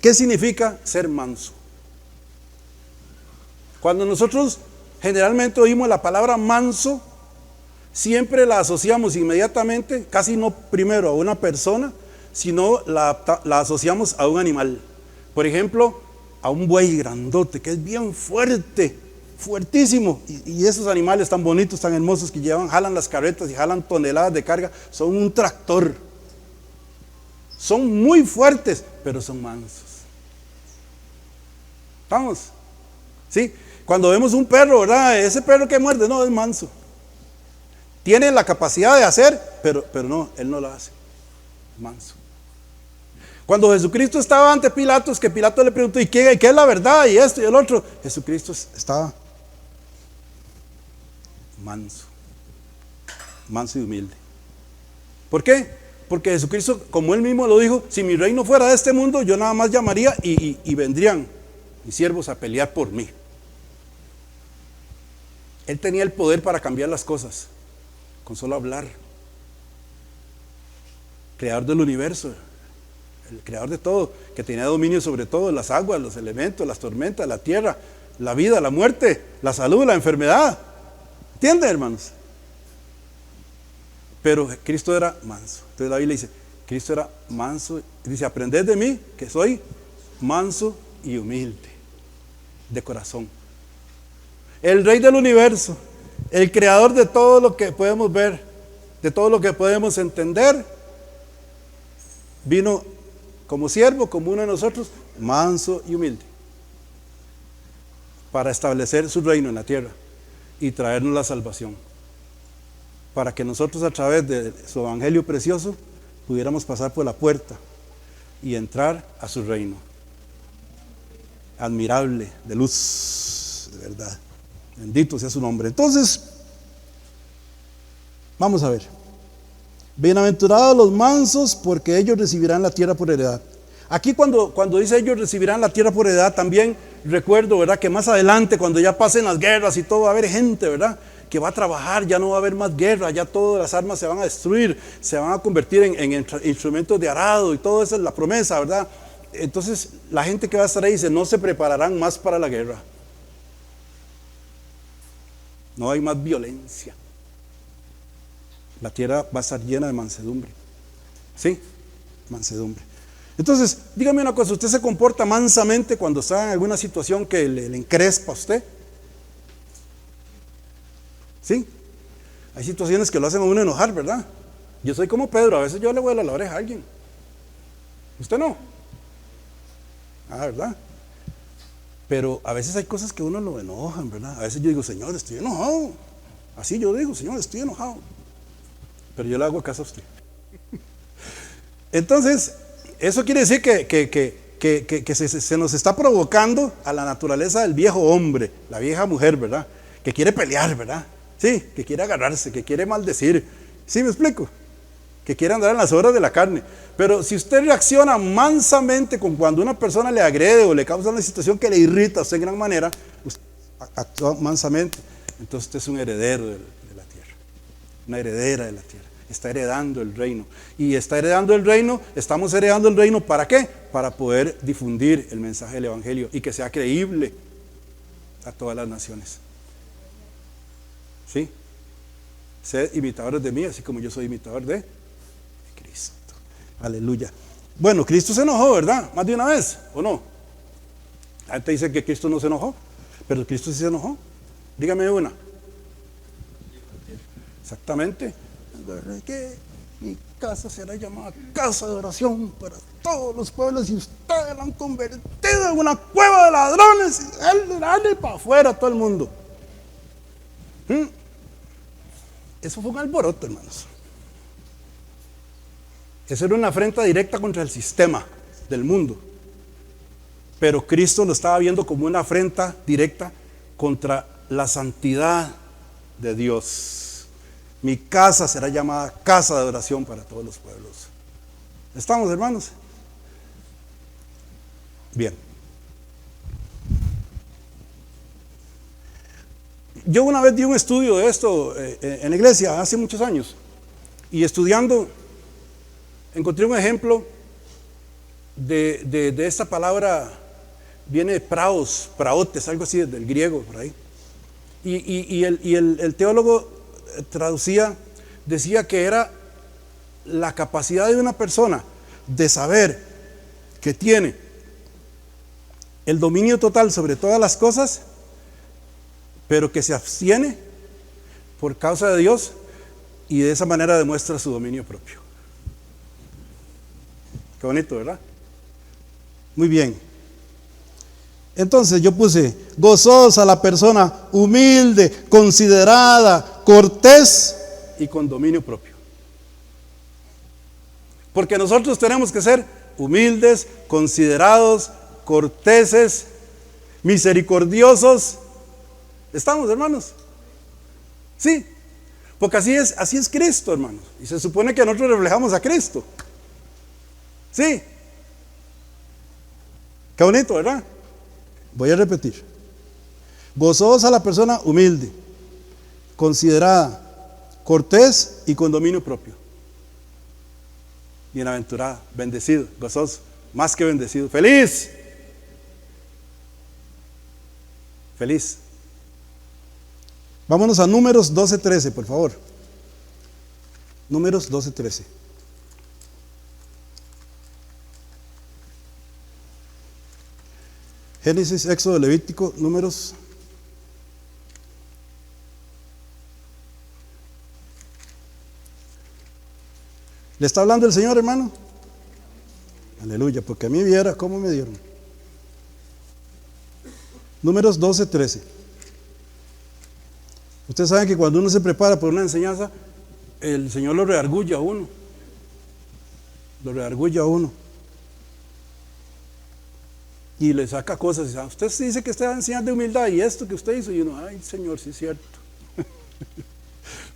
S1: ¿qué significa ser manso? Cuando nosotros generalmente oímos la palabra manso, siempre la asociamos inmediatamente, casi no primero a una persona, sino la asociamos a un animal. Por ejemplo, a un buey grandote que es bien fuerte, fuertísimo, y esos animales tan bonitos, tan hermosos que jalan las carretas y jalan toneladas de carga, son un tractor. Son muy fuertes, pero son mansos. ¿Estamos? ¿Sí? Cuando vemos un perro, ¿verdad? Ese perro que muerde, no, es manso. Tiene la capacidad de hacer, pero no, él no lo hace. Manso. Cuando Jesucristo estaba ante Pilatos, que Pilato le preguntó, ¿y qué es la verdad? Y esto y el otro. Jesucristo estaba manso. Manso y humilde. ¿Por qué? Porque Jesucristo, como él mismo lo dijo, si mi reino fuera de este mundo, yo nada más llamaría y vendrían mis siervos a pelear por mí. Él tenía el poder para cambiar las cosas, con solo hablar. Creador del universo, el creador de todo, que tenía dominio sobre todo, las aguas, los elementos, las tormentas, la tierra, la vida, la muerte, la salud, la enfermedad. ¿Entienden, hermanos? Pero Cristo era manso. Entonces la Biblia dice, Cristo era manso. Dice, aprended de mí, que soy manso y humilde de corazón. El Rey del universo, el creador de todo lo que podemos ver, de todo lo que podemos entender, vino como siervo, como uno de nosotros, manso y humilde, para establecer su reino en la tierra y traernos la salvación, para que nosotros a través de su evangelio precioso pudiéramos pasar por la puerta y entrar a su reino admirable, de luz, de verdad. Bendito sea su nombre. Entonces, vamos a ver. Bienaventurados los mansos, porque ellos recibirán la tierra por heredad. Aquí cuando dice ellos recibirán la tierra por heredad, también recuerdo, ¿verdad?, que más adelante, cuando ya pasen las guerras y todo, va a haber gente, ¿verdad?, que va a trabajar, ya no va a haber más guerra, ya todas las armas se van a destruir, se van a convertir en instrumentos de arado y todo eso es la promesa, ¿verdad? Entonces la gente que va a estar ahí dice, no se prepararán más para la guerra. No hay más violencia. La tierra va a estar llena de mansedumbre. ¿Sí? Mansedumbre. Entonces, dígame una cosa, ¿usted se comporta mansamente cuando está en alguna situación que le encrespa a usted? ¿Sí? Hay situaciones que lo hacen a uno enojar, ¿verdad? Yo soy como Pedro, a veces yo le vuelo la oreja a alguien. ¿Usted no? Ah, ¿verdad? Pero a veces hay cosas que a uno lo enojan, ¿verdad? A veces yo digo, Señor, estoy enojado. Así yo digo, Señor, estoy enojado. Pero yo le hago caso a usted. Entonces, eso quiere decir que se nos está provocando a la naturaleza del viejo hombre, la vieja mujer, ¿verdad? Que quiere pelear, ¿verdad? Sí, que quiere agarrarse, que quiere maldecir. ¿Sí me explico? Que quiere andar en las obras de la carne. Pero si usted reacciona mansamente con cuando una persona le agrede o le causa una situación que le irrita a usted en gran manera, usted actúa mansamente, entonces usted es un heredero de la tierra, una heredera de la tierra. Está heredando el reino. Y está heredando el reino, estamos heredando el reino, ¿para qué? Para poder difundir el mensaje del evangelio y que sea creíble a todas las naciones. ¿Sí? Sed imitadores de mí, así como yo soy imitador de Cristo. Aleluya. Bueno, Cristo se enojó, ¿verdad? Más de una vez, ¿o no? La gente dice que Cristo no se enojó, pero Cristo sí se enojó. Dígame una. Exactamente. Que mi casa será llamada casa de oración para todos los pueblos y ustedes la han convertido en una cueva de ladrones y él dale para afuera todo el mundo. Eso fue un alboroto, hermanos. Eso era una afrenta directa contra el sistema del mundo, pero Cristo lo estaba viendo como una afrenta directa contra la santidad de Dios. Mi casa será llamada casa de oración para todos los pueblos. ¿Estamos, hermanos? Bien. Yo una vez di un estudio de esto en la iglesia hace muchos años, y estudiando encontré un ejemplo de esta palabra, viene de praotes, algo así del griego por ahí, y el teólogo decía que era la capacidad de una persona de saber que tiene el dominio total sobre todas las cosas, pero que se abstiene por causa de Dios y de esa manera demuestra su dominio propio. Qué bonito, ¿verdad? Muy bien. Entonces yo puse gozosa la persona humilde, considerada, cortés y con dominio propio. Porque nosotros tenemos que ser humildes, considerados, corteses, misericordiosos. ¿Estamos, hermanos? Sí, porque así es Cristo, hermanos. Y se supone que nosotros reflejamos a Cristo. Sí. Qué bonito, ¿verdad? Voy a repetir. Gozosa la persona humilde, considerada, cortés y con dominio propio. Bienaventurada, bendecido, gozoso, más que bendecido, feliz. Feliz. Vámonos a Números 12:13, por favor. Números 12:13. Génesis, Éxodo, Levítico, Números. ¿Le está hablando el Señor, hermano? Aleluya, porque a mí viera cómo me dieron. Números 12:13. Ustedes saben que cuando uno se prepara por una enseñanza, el Señor lo redarguye a uno. Lo redarguye a uno. Y le saca cosas. Y dice, usted se dice que usted va a enseñar de humildad y esto que usted hizo. Y uno, ay, Señor, sí es cierto.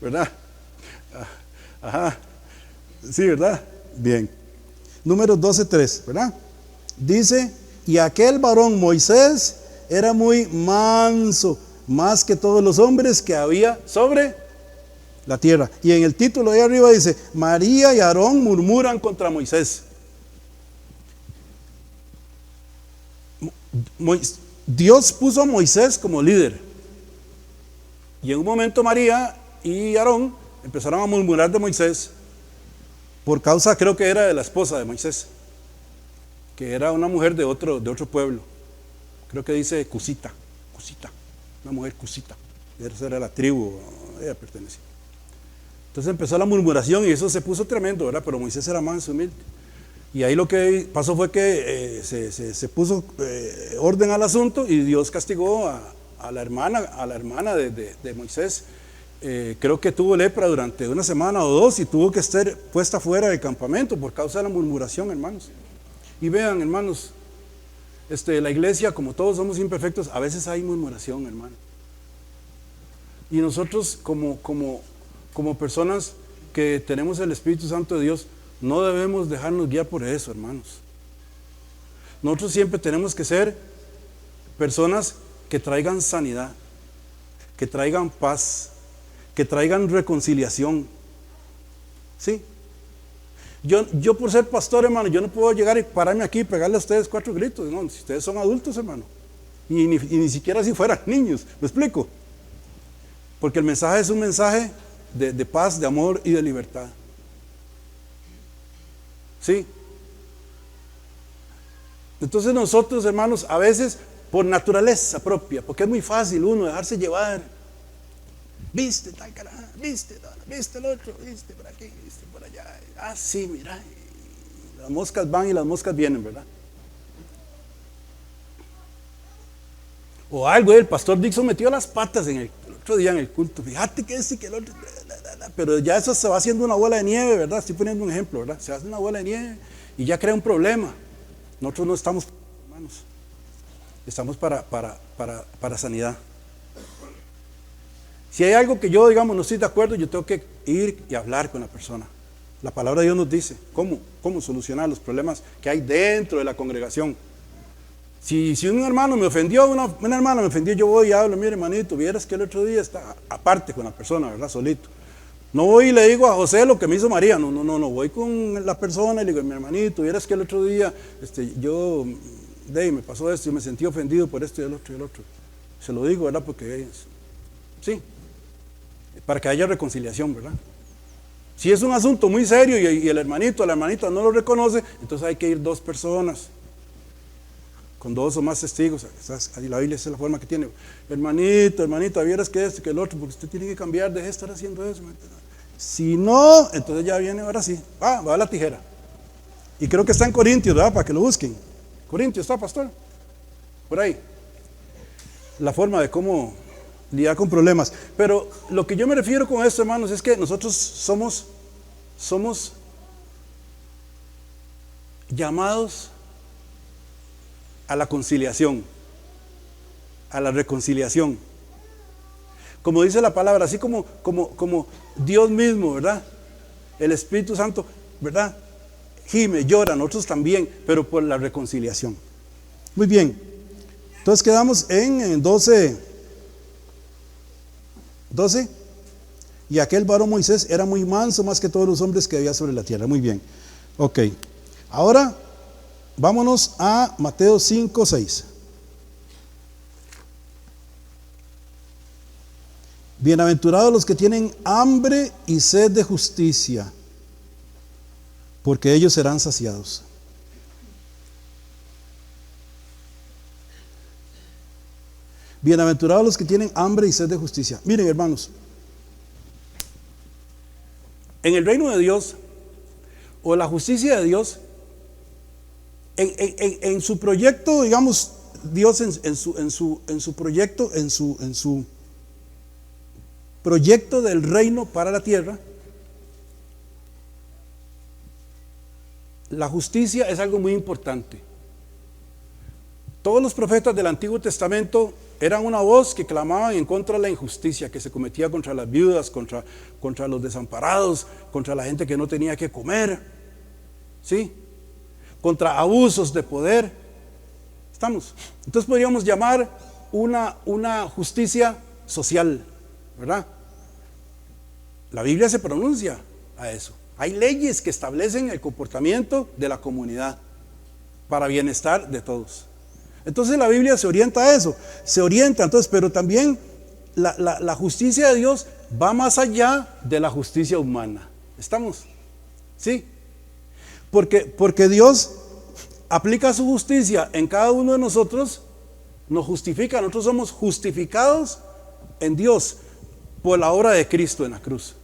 S1: ¿Verdad? Ajá. Sí, ¿verdad? Bien. Números 12:3, ¿verdad? Dice, y aquel varón Moisés era muy manso, más que todos los hombres que había sobre la tierra. Y en el título de arriba dice, María y Aarón murmuran contra Moisés. Dios puso a Moisés como líder. Y en un momento María y Aarón empezaron a murmurar de Moisés por causa, creo que era de la esposa de Moisés, que era una mujer de otro pueblo. Creo que dice Cusita, una mujer Cusita. Esa era la tribu, ella pertenecía. Entonces empezó la murmuración y eso se puso tremendo, ¿verdad? Pero Moisés era manso, humilde. Y ahí lo que pasó fue que se puso orden al asunto y Dios castigó a la hermana de Moisés. Creo que tuvo lepra durante una semana o dos y tuvo que estar puesta fuera del campamento por causa de la murmuración, hermanos. Y vean, hermanos, la iglesia, como todos somos imperfectos, a veces hay murmuración, hermano. Y nosotros como personas que tenemos el Espíritu Santo de Dios, no debemos dejarnos guiar por eso, hermanos. Nosotros siempre tenemos que ser personas que traigan sanidad, que traigan paz, que traigan reconciliación. ¿Sí? Yo por ser pastor, hermano, yo no puedo llegar y pararme aquí y pegarle a ustedes 4 gritos. No, si ustedes son adultos, hermano. Y ni siquiera si fueran niños. ¿Me explico? Porque el mensaje es un mensaje de paz, de amor y de libertad. ¿Sí? Entonces nosotros, hermanos, a veces por naturaleza propia, porque es muy fácil uno dejarse llevar. Viste tal carajo, viste el otro, viste por aquí, viste por allá. Ah, sí, mira, las moscas van y las moscas vienen, ¿verdad? O algo, el pastor Dixon metió las patas el otro día en el culto. Fíjate que este y que el otro. Pero ya eso se va haciendo una bola de nieve, ¿verdad? Estoy poniendo un ejemplo, ¿verdad? Se hace una bola de nieve y ya crea un problema. Nosotros no estamos, hermanos, estamos para sanidad. Si hay algo que yo, digamos, no estoy de acuerdo, yo tengo que ir y hablar con la persona. La palabra de Dios nos dice cómo solucionar los problemas que hay dentro de la congregación. Si un hermano me ofendió, una hermana me ofendió, yo voy y hablo, mire hermanito, vieras que el otro día está aparte con la persona, ¿verdad? Solito. No voy y le digo a José lo que me hizo María, no, voy con la persona y le digo, mi hermanito, vieras que el otro día me pasó esto y me sentí ofendido por esto y el otro. Se lo digo, ¿verdad? Porque sí, para que haya reconciliación, ¿verdad? Si es un asunto muy serio y el hermanito o la hermanita no lo reconoce, entonces hay que ir 2 personas. con 2 o más testigos. Ahí la Biblia es la forma que tiene. Hermanito, hermanita, vieras que esto, que el otro, porque usted tiene que cambiar, deje de estar haciendo eso. Si no, entonces ya viene, ahora sí, va a la tijera. Y creo que está en Corintios, ¿verdad? Para que lo busquen. Corintios está, pastor. Por ahí. La forma de cómo lidiar con problemas. Pero lo que yo me refiero con esto, hermanos, es que nosotros somos llamados a la conciliación, a la reconciliación. Como dice la palabra, así como Dios mismo, ¿verdad? El Espíritu Santo, ¿verdad? Gime, llora, nosotros también, pero por la reconciliación. Muy bien. Entonces quedamos en 12. Y aquel varón Moisés era muy manso más que todos los hombres que había sobre la tierra. Muy bien. Ok. Ahora vámonos a Mateo 5:6. Bienaventurados los que tienen hambre y sed de justicia, porque ellos serán saciados. Bienaventurados los que tienen hambre y sed de justicia. Miren, hermanos, en el reino de Dios, o la justicia de Dios, en su proyecto, digamos, Dios en su proyecto del reino para la tierra, la justicia es algo muy importante. Todos los profetas del Antiguo Testamento eran una voz que clamaban en contra de la injusticia que se cometía contra las viudas, contra los desamparados, contra la gente que no tenía que comer, ¿sí? Contra abusos de poder. ¿Estamos? Entonces podríamos llamar una justicia social, ¿verdad? La Biblia se pronuncia a eso. Hay leyes que establecen el comportamiento de la comunidad para bienestar de todos. Entonces la Biblia se orienta a eso, entonces, pero también la justicia de Dios va más allá de la justicia humana. ¿Estamos? ¿Sí? Porque Dios aplica su justicia en cada uno de nosotros, nos justifica, nosotros somos justificados en Dios por la obra de Cristo en la cruz.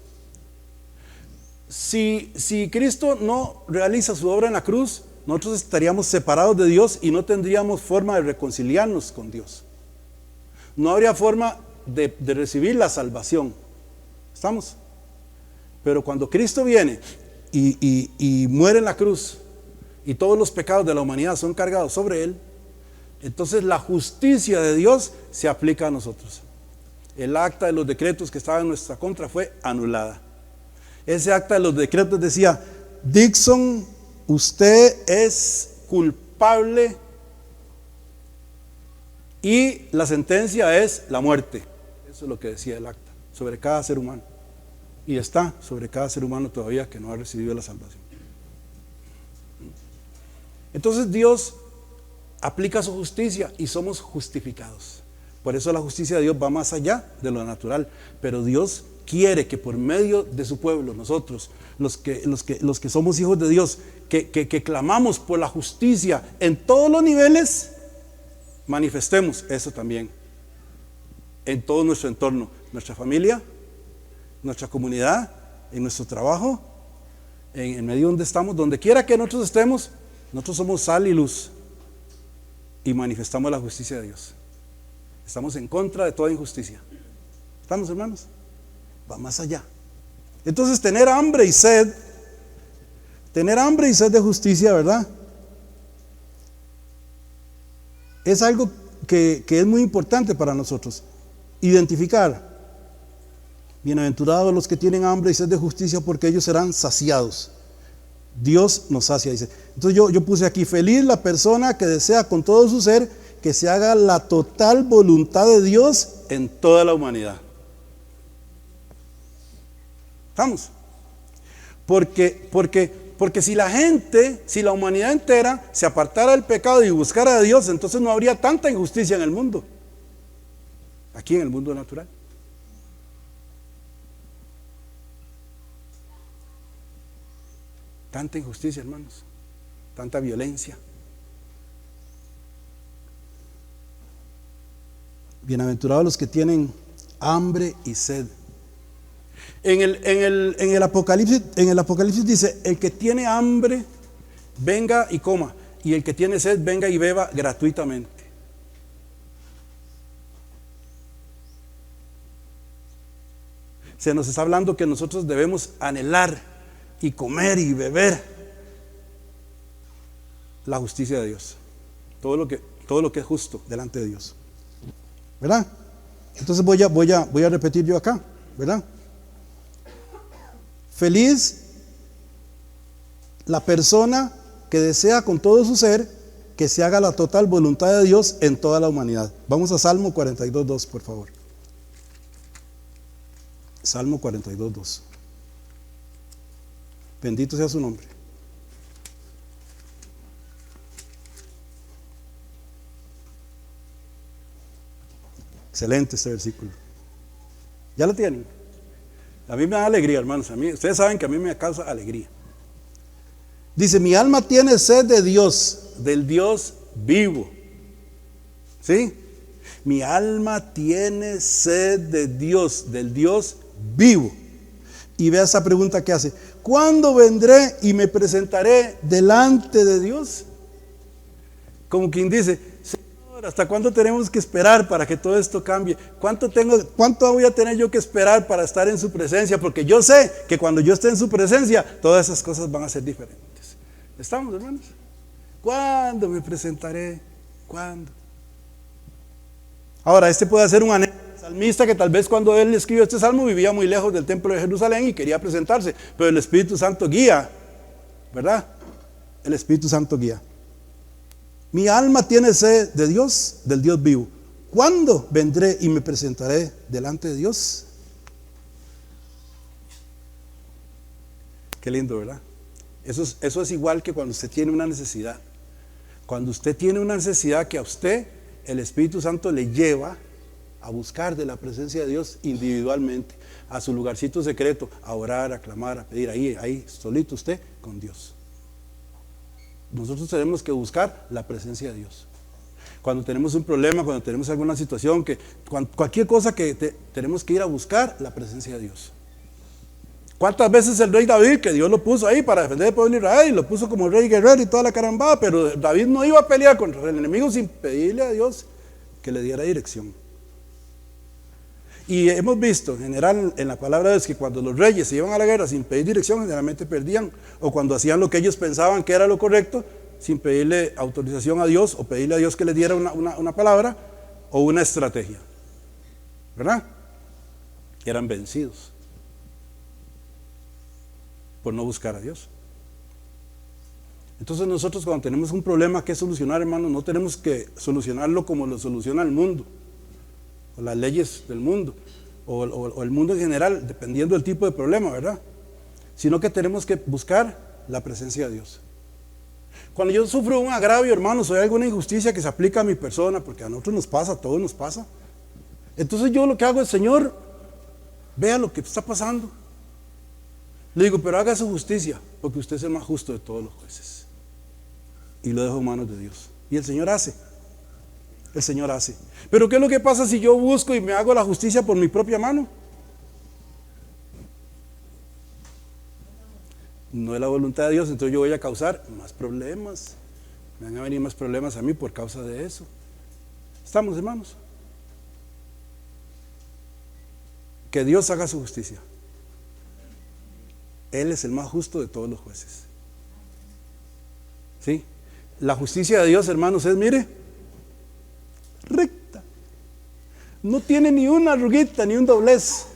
S1: Si Cristo no realiza su obra en la cruz, nosotros estaríamos separados de Dios y no tendríamos forma de reconciliarnos con Dios. No habría forma de recibir la salvación. ¿Estamos? Pero cuando Cristo viene y muere en la cruz y todos los pecados de la humanidad son cargados sobre Él, entonces la justicia de Dios se aplica a nosotros. El acta de los decretos que estaba en nuestra contra fue anulada. Ese acta de los decretos decía: Dixon, usted es culpable y la sentencia es la muerte. Eso es lo que decía el acta sobre cada ser humano. Y está sobre cada ser humano todavía que no ha recibido la salvación. Entonces Dios aplica su justicia y somos justificados. Por eso la justicia de Dios va más allá de lo natural. Pero Dios quiere que por medio de su pueblo, nosotros, los que somos hijos de Dios, que clamamos por la justicia en todos los niveles, manifestemos eso también en todo nuestro entorno, nuestra familia, nuestra comunidad, en nuestro trabajo, en el medio donde estamos, donde quiera que nosotros estemos. Nosotros somos sal y luz y manifestamos la justicia de Dios. Estamos en contra de toda injusticia. ¿Estamos, hermanos? Va más allá. Entonces, tener hambre y sed de justicia, ¿verdad? Es algo que es muy importante para nosotros. Identificar: bienaventurados los que tienen hambre y sed de justicia, porque ellos serán saciados. Dios nos sacia, dice. Entonces yo puse aquí: feliz la persona que desea con todo su ser que se haga la total voluntad de Dios en toda la humanidad. ¿Estamos? Porque si la humanidad entera se apartara del pecado y buscara a Dios, entonces no habría tanta injusticia en el mundo, aquí en el mundo natural. Tanta injusticia, hermanos, tanta violencia. Bienaventurados los que tienen hambre y sed. En el Apocalipsis dice, el que tiene hambre, venga y coma, y el que tiene sed, venga y beba gratuitamente. Se nos está hablando que nosotros debemos anhelar y comer y beber la justicia de Dios, todo lo que es justo delante de Dios, ¿verdad? Entonces voy a repetir yo acá, ¿verdad? Feliz la persona que desea con todo su ser que se haga la total voluntad de Dios en toda la humanidad. Vamos a Salmo 42:2, por favor. Salmo 42:2. Bendito sea su nombre. Excelente este versículo. ¿Ya lo tienen? A mí me da alegría, hermanos. Ustedes saben que a mí me causa alegría. Dice, mi alma tiene sed de Dios, del Dios vivo. ¿Sí? Mi alma tiene sed de Dios, del Dios vivo. Y vea esa pregunta que hace: ¿cuándo vendré y me presentaré delante de Dios? Como quien dice, Señor, ¿hasta cuándo tenemos que esperar para que todo esto cambie? ¿Cuánto voy a tener yo que esperar para estar en su presencia? Porque yo sé que cuando yo esté en su presencia, todas esas cosas van a ser diferentes. ¿Estamos, hermanos? ¿Cuándo me presentaré? ¿Cuándo? Ahora, este puede ser un anhelo del salmista, que tal vez cuando él escribió este salmo vivía muy lejos del templo de Jerusalén y quería presentarse, pero el Espíritu Santo guía, ¿verdad? El Espíritu Santo guía. Mi alma tiene sed de Dios, del Dios vivo. ¿Cuándo vendré y me presentaré delante de Dios? Qué lindo, ¿verdad? Eso es igual que cuando usted tiene una necesidad. Cuando usted tiene una necesidad que a usted el Espíritu Santo le lleva a buscar de la presencia de Dios individualmente, a su lugarcito secreto, a orar, a clamar, a pedir, ahí solito usted con Dios. Nosotros tenemos que buscar la presencia de Dios. Cuando tenemos un problema, cuando tenemos alguna situación, cualquier cosa que tenemos que ir a buscar la presencia de Dios. ¿Cuántas veces el rey David, que Dios lo puso ahí para defender al pueblo de Israel, y lo puso como rey guerrero y toda la carambada, pero David no iba a pelear contra el enemigo sin pedirle a Dios que le diera dirección? Y hemos visto en general en la palabra de Dios que cuando los reyes se iban a la guerra sin pedir dirección, generalmente perdían, o cuando hacían lo que ellos pensaban que era lo correcto, sin pedirle autorización a Dios, o pedirle a Dios que les diera una palabra o una estrategia, ¿verdad? Eran vencidos por no buscar a Dios. Entonces nosotros, cuando tenemos un problema que solucionar, hermanos, no tenemos que solucionarlo como lo soluciona el mundo, o las leyes del mundo, o el mundo en general, dependiendo del tipo de problema, ¿verdad? Sino que tenemos que buscar la presencia de Dios. Cuando yo sufro un agravio, hermanos, o hay alguna injusticia que se aplica a mi persona, porque a nosotros nos pasa, a todos nos pasa, entonces yo lo que hago es: Señor, vea lo que está pasando. Le digo, pero haga su justicia, porque usted es el más justo de todos los jueces. Y lo dejo en manos de Dios. Y el Señor hace. El Señor hace. Pero ¿qué es lo que pasa si yo busco y me hago la justicia por mi propia mano? No es la voluntad de Dios, entonces yo voy a causar más problemas. Me van a venir más problemas a mí por causa de eso. ¿Estamos, hermanos? Que Dios haga su justicia. Él es el más justo de todos los jueces. ¿Sí? La justicia de Dios, hermanos, es, mire, recta. No tiene ni una arruguita, ni un doblez.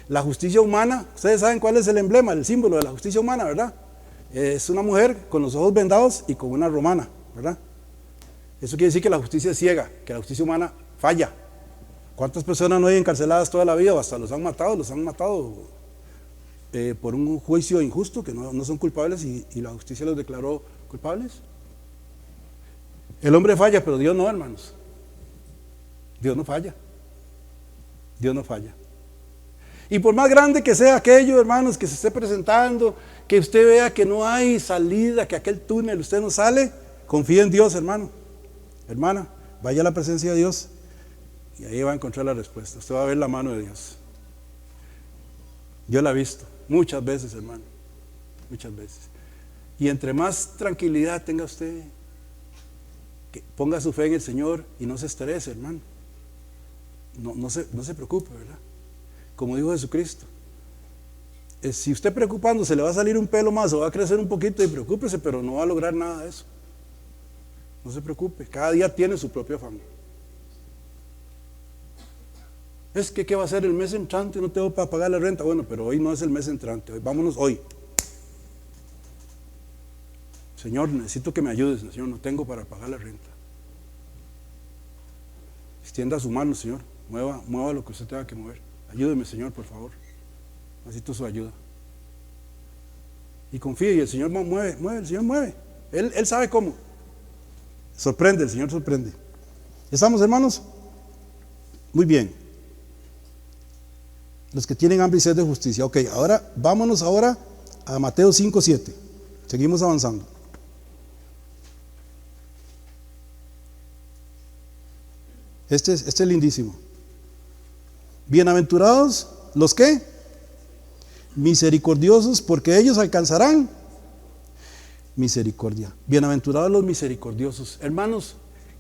S1: La justicia humana, ustedes saben cuál es el emblema, el símbolo de la justicia humana, ¿verdad? Es una mujer con los ojos vendados y con una romana, ¿verdad? Eso quiere decir que la justicia es ciega, que la justicia humana falla. ¿Cuántas personas no hay encarceladas toda la vida o hasta los han matado por un juicio injusto, que no son culpables y la justicia los declaró culpables? El hombre falla, pero Dios no, hermanos. Dios no falla. Dios no falla. Y por más grande que sea aquello, hermanos, que se esté presentando, que usted vea que no hay salida, que aquel túnel usted no sale, confíe en Dios, hermano. Hermana, vaya a la presencia de Dios Y ahí va a encontrar la respuesta. Usted va a ver la mano de Dios. Yo la he visto muchas veces, hermano. Muchas veces. Y entre más tranquilidad tenga usted, que ponga su fe en el Señor y no se estrese, hermano. No se preocupe, ¿verdad? Como dijo Jesucristo. Si usted preocupándose le va a salir un pelo más o va a crecer un poquito, y preocúpese, pero no va a lograr nada de eso. No se preocupe, cada día tiene su propio afán. Es que ¿qué va a ser el mes entrante? No tengo para pagar la renta. Bueno, pero hoy no es el mes entrante, hoy vámonos hoy. Señor, necesito que me ayudes, Señor, no tengo para pagar la renta. Extienda su mano, Señor, mueva lo que usted tenga que mover. Ayúdeme, Señor, por favor. Necesito su ayuda. Y confíe, y el Señor mueve, el Señor mueve. Él sabe cómo. Sorprende, el Señor sorprende. ¿Estamos, hermanos? Muy bien. Los que tienen hambre y sed de justicia. Ok, ahora vámonos ahora a Mateo 5:7. Seguimos avanzando. Este es lindísimo. Bienaventurados los que misericordiosos, porque ellos alcanzarán misericordia. Bienaventurados los misericordiosos. Hermanos,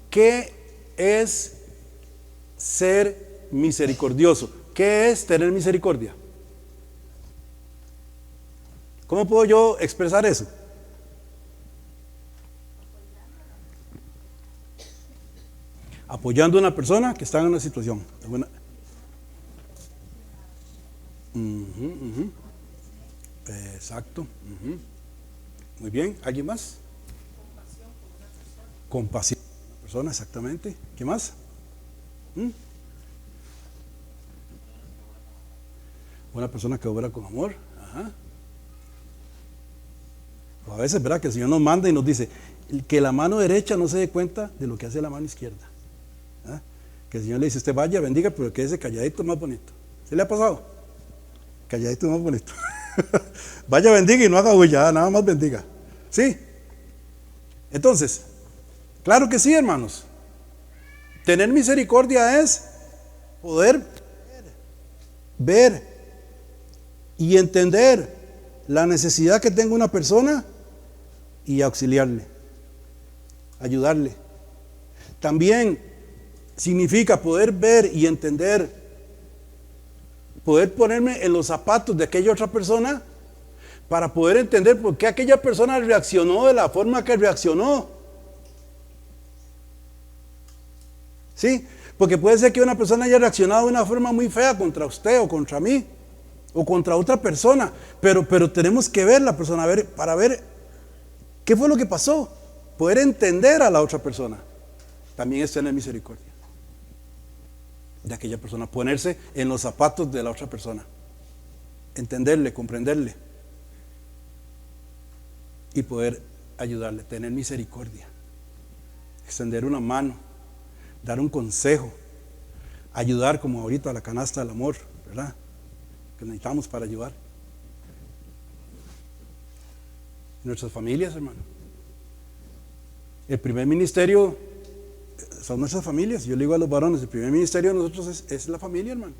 S1: ¿qué es ser misericordioso? ¿Qué es tener misericordia? ¿Cómo puedo yo expresar eso? Apoyando a una persona que está en una situación. Exacto. Muy bien. ¿Alguien más? Compasión por una persona, exactamente. ¿Qué más? Una persona que obra con amor. Ajá. O a veces, ¿verdad? Que el Señor nos manda y nos dice que la mano derecha no se dé cuenta de lo que hace la mano izquierda. ¿Ah? Que el Señor le dice, usted vaya, bendiga, pero quédese calladito más bonito. ¿Se le ha pasado? Calladito más bonito. Vaya, bendiga y no haga bulla, nada más bendiga. ¿Sí? Entonces, claro que sí, hermanos. Tener misericordia es poder ver y entender la necesidad que tenga una persona y auxiliarle, ayudarle. También significa poder ver y entender, poder ponerme en los zapatos de aquella otra persona para poder entender por qué aquella persona reaccionó de la forma que reaccionó. ¿Sí? Porque puede ser que una persona haya reaccionado de una forma muy fea contra usted o contra mí o contra otra persona, pero tenemos que ver la persona para ver qué fue lo que pasó, poder entender a la otra persona. También es tener misericordia de aquella persona, ponerse en los zapatos de la otra persona, entenderle, comprenderle y poder ayudarle, tener misericordia, extender una mano, dar un consejo, ayudar, como ahorita a la canasta del amor, ¿verdad? Que necesitamos para ayudar. Nuestras familias, hermano. El primer ministerio son nuestras familias. Yo le digo a los varones, el primer ministerio de nosotros es la familia, hermano.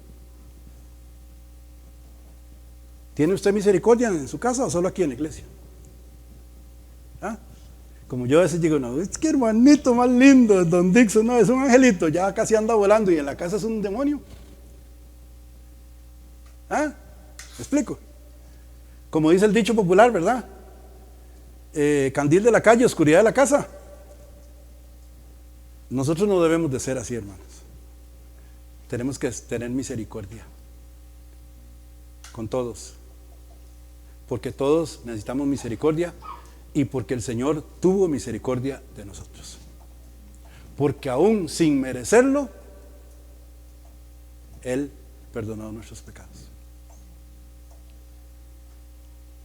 S1: ¿Tiene usted misericordia en su casa o solo aquí en la iglesia? ¿Ah? Como yo a veces digo, no, es que hermanito más lindo, don Dixon, no, es un angelito, ya casi anda volando y en la casa es un demonio. ¿Ah? ¿Me explico? Como dice el dicho popular, ¿verdad? Candil de la calle, oscuridad de la casa. Nosotros no debemos de ser así, hermanos. Tenemos que tener misericordia con todos, porque todos necesitamos misericordia y porque el Señor tuvo misericordia de nosotros, porque aún sin merecerlo Él perdonó nuestros pecados,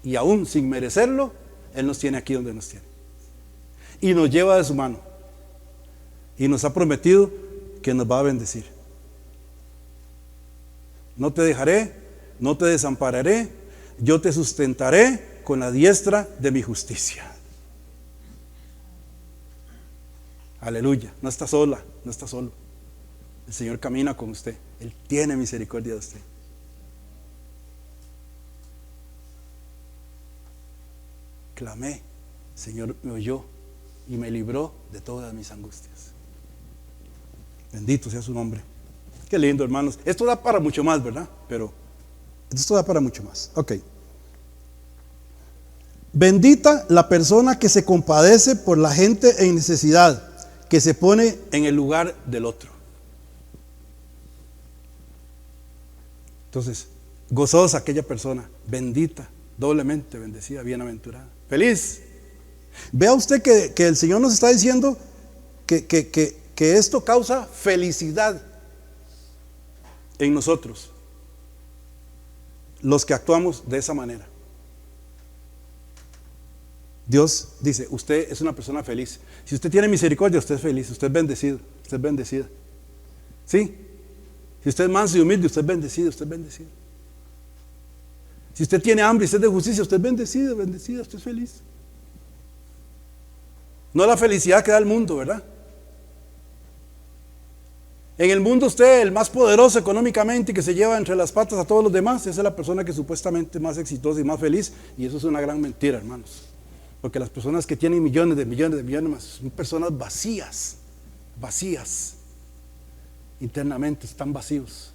S1: y aún sin merecerlo Él nos tiene aquí donde nos tiene y nos lleva de su mano y nos ha prometido que nos va a bendecir. No te dejaré, no te desampararé, yo te sustentaré con la diestra de mi justicia. Aleluya, no está sola, no está solo. El Señor camina con usted. Él tiene misericordia de usted. Clamé, el Señor me oyó y me libró de todas mis angustias. Bendito sea su nombre. Qué lindo, hermanos. Esto da para mucho más, ¿verdad? Pero esto da para mucho más. Ok. Bendita la persona que se compadece por la gente en necesidad, que se pone en el lugar del otro. Entonces, gozosa aquella persona, bendita, doblemente bendecida, bienaventurada, feliz. Vea usted que el Señor nos está diciendo que esto causa felicidad en nosotros, los que actuamos de esa manera. Dios dice, usted es una persona feliz. Si usted tiene misericordia, usted es feliz, usted es bendecido, usted es bendecida. ¿Sí? Si usted es manso y humilde, usted es bendecido, usted es bendecido. Si usted tiene hambre y usted es de justicia, usted es bendecido, bendecida, usted es feliz. No la felicidad que da el mundo, ¿verdad? En el mundo usted, el más poderoso económicamente y que se lleva entre las patas a todos los demás, esa es la persona que supuestamente es más exitosa y más feliz, y eso es una gran mentira, hermanos. Porque las personas que tienen millones de millones más son personas vacías, vacías. Internamente están vacíos.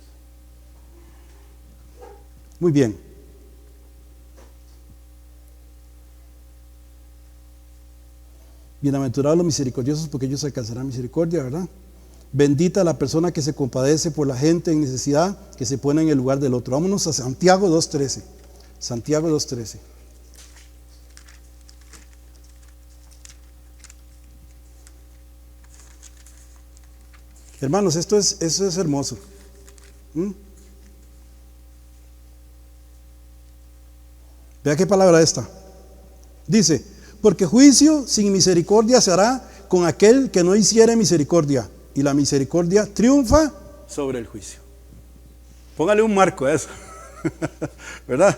S1: Muy bien. Bienaventurados los misericordiosos, porque ellos alcanzarán misericordia, ¿verdad? Bendita la persona que se compadece por la gente en necesidad, que se pone en el lugar del otro. Vámonos a Santiago 2:13. Santiago 2:13. Hermanos, eso es hermoso. Vea qué palabra esta. Dice, porque juicio sin misericordia se hará con aquel que no hiciere misericordia, y la misericordia triunfa sobre el juicio. Póngale un marco a eso. ¿Verdad?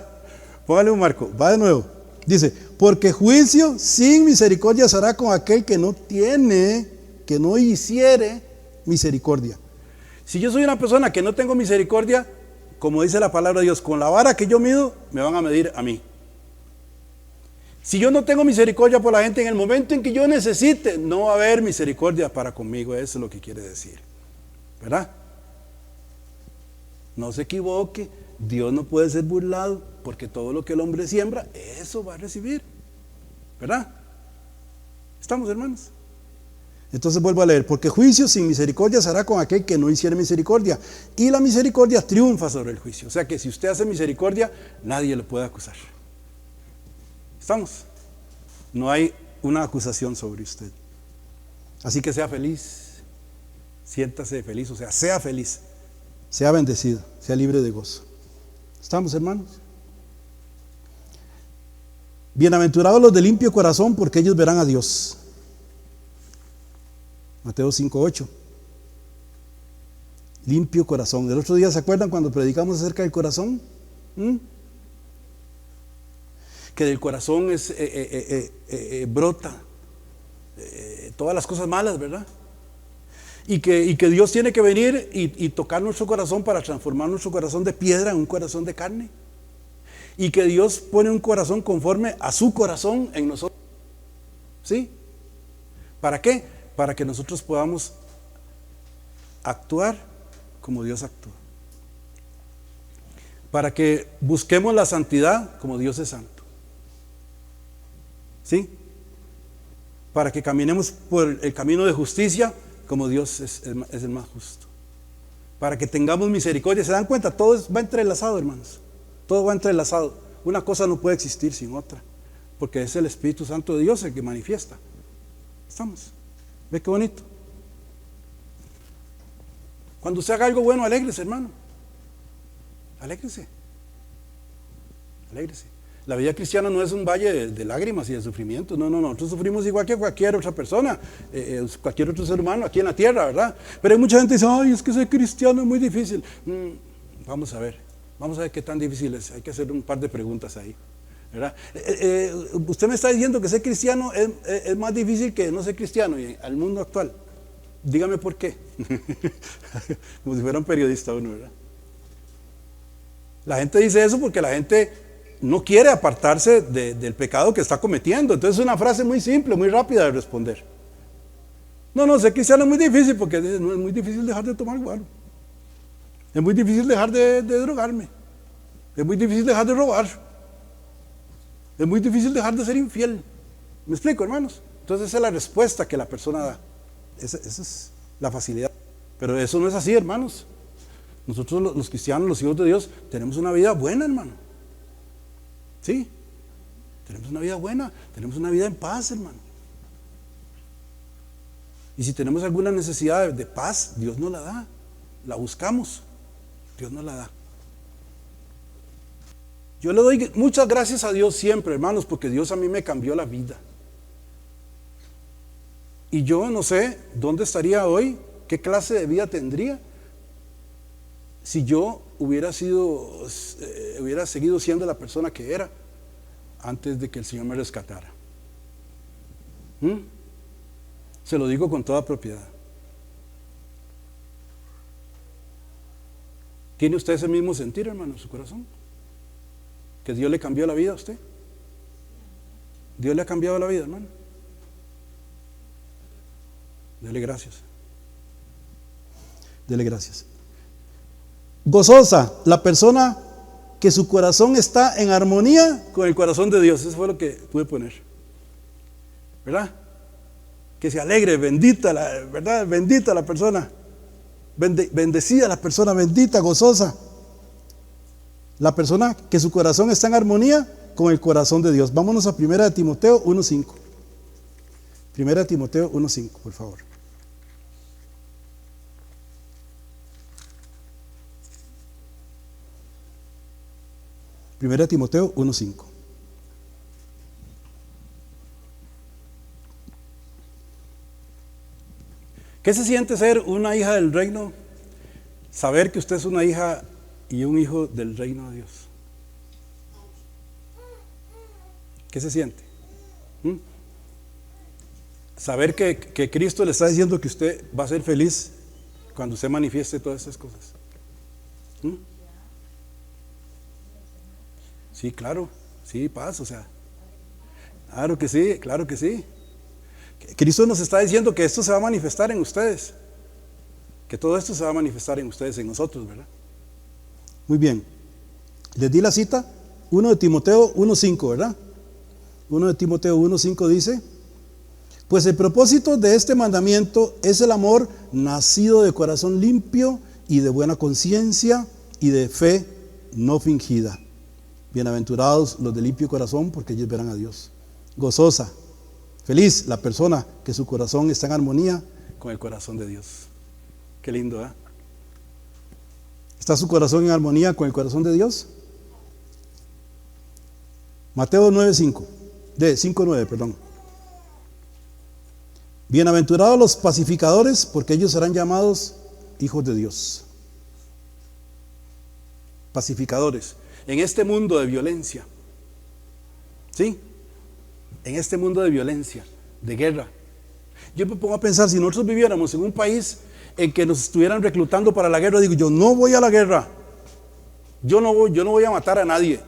S1: Póngale un marco. Va de nuevo. Dice, porque juicio sin misericordia se hará con aquel que no hiciere misericordia. Si yo soy una persona que no tengo misericordia, como dice la palabra de Dios, con la vara que yo mido, me van a medir a mí. Si yo no tengo misericordia por la gente en el momento en que yo necesite, no va a haber misericordia para conmigo. Eso es lo que quiere decir, ¿verdad? No se equivoque, Dios no puede ser burlado, porque todo lo que el hombre siembra, eso va a recibir, ¿verdad? ¿Estamos, hermanos? Entonces vuelvo a leer, porque juicio sin misericordia se hará con aquel que no hiciere misericordia, y la misericordia triunfa sobre el juicio. O sea que si usted hace misericordia, nadie le puede acusar. ¿Estamos? No hay una acusación sobre usted. Así que sea feliz, siéntase feliz, o sea, sea feliz, sea bendecido, sea libre de gozo. ¿Estamos, hermanos? Bienaventurados los de limpio corazón, porque ellos verán a Dios. Mateo 5:8. Limpio corazón. El otro día, ¿se acuerdan cuando predicamos acerca del corazón? Que del corazón brota todas las cosas malas, ¿verdad? Y que Dios tiene que venir y tocar nuestro corazón para transformar nuestro corazón de piedra en un corazón de carne. Y que Dios pone un corazón conforme a su corazón en nosotros. ¿Sí? ¿Para qué? Para que nosotros podamos actuar como Dios actúa. Para que busquemos la santidad como Dios es santo. ¿Sí? Para que caminemos por el camino de justicia como Dios es el más justo. Para que tengamos misericordia. ¿Se dan cuenta? Todo va entrelazado, hermanos. Todo va entrelazado. Una cosa no puede existir sin otra, porque es el Espíritu Santo de Dios el que manifiesta. ¿Estamos? ¿Ve qué bonito? Cuando usted haga algo bueno, alégrese, hermano. Alégrese. Alégrese. La vida cristiana no es un valle de lágrimas y de sufrimiento. No, nosotros sufrimos igual que cualquier otra persona, cualquier otro ser humano aquí en la tierra, ¿verdad? Pero hay mucha gente que dice, ay, es que ser cristiano es muy difícil. Vamos a ver qué tan difícil es. Hay que hacer un par de preguntas ahí, ¿verdad? Usted me está diciendo que ser cristiano es más difícil que no ser cristiano y al mundo actual. Dígame por qué. Como si fuera un periodista uno, ¿verdad? La gente dice eso porque la gente no quiere apartarse del pecado que está cometiendo. Entonces es una frase muy simple, muy rápida de responder. No, ser cristiano es muy difícil porque no, es muy difícil dejar de tomar guaro. Es muy difícil dejar de drogarme. Es muy difícil dejar de robar. Es muy difícil dejar de ser infiel. ¿Me explico, hermanos? Entonces esa es la respuesta que la persona da. Esa es la facilidad. Pero eso no es así, hermanos. Nosotros los cristianos, los hijos de Dios, tenemos una vida buena, hermano. Sí, tenemos una vida buena, tenemos una vida en paz, hermano. Y si tenemos alguna necesidad de paz, Dios nos la da. La buscamos, Dios nos la da. Yo le doy muchas gracias a Dios siempre, hermanos, porque Dios a mí me cambió la vida. Y yo no sé dónde estaría hoy, qué clase de vida tendría si yo hubiera seguido siendo la persona que era antes de que el Señor me rescatara. Se lo digo con toda propiedad. ¿Tiene usted ese mismo sentir, hermano, en su corazón? ¿Que Dios le cambió la vida a usted? ¿Dios le ha cambiado la vida, hermano? Dele gracias. Dele gracias. Gozosa, la persona que su corazón está en armonía con el corazón de Dios. Eso fue lo que pude poner. ¿Verdad? Que se alegre, bendita, ¿verdad? Bendita la persona. Bendecida la persona, bendita, gozosa. La persona que su corazón está en armonía con el corazón de Dios. Vámonos a 1 Timoteo 1:5. 1 Timoteo 1:5, por favor. 1 Timoteo 1:5. ¿Qué se siente ser una hija del reino? Saber que usted es una hija y un hijo del reino de Dios. ¿Qué se siente? Saber que Cristo le está diciendo que usted va a ser feliz cuando usted manifieste todas esas cosas. Sí, claro, sí, paz, o sea, claro que sí, claro que sí. Cristo nos está diciendo que esto se va a manifestar en ustedes, que todo esto se va a manifestar en ustedes, en nosotros, ¿verdad? Muy bien, les di la cita, 1 de Timoteo 1:5, ¿verdad? 1 de Timoteo 1:5 dice: pues el propósito de este mandamiento es el amor nacido de corazón limpio y de buena conciencia y de fe no fingida. Bienaventurados los de limpio corazón, porque ellos verán a Dios. Gozosa, feliz la persona que su corazón está en armonía con el corazón de Dios. Qué lindo, ¿eh? ¿Está su corazón en armonía con el corazón de Dios? Mateo 5:9, perdón. Bienaventurados los pacificadores, porque ellos serán llamados hijos de Dios. Pacificadores. En este mundo de violencia, ¿sí? En este mundo de violencia, de guerra. Yo me pongo a pensar, si nosotros viviéramos en un país en que nos estuvieran reclutando para la guerra, digo, yo no voy a la guerra. Yo no voy a matar a nadie.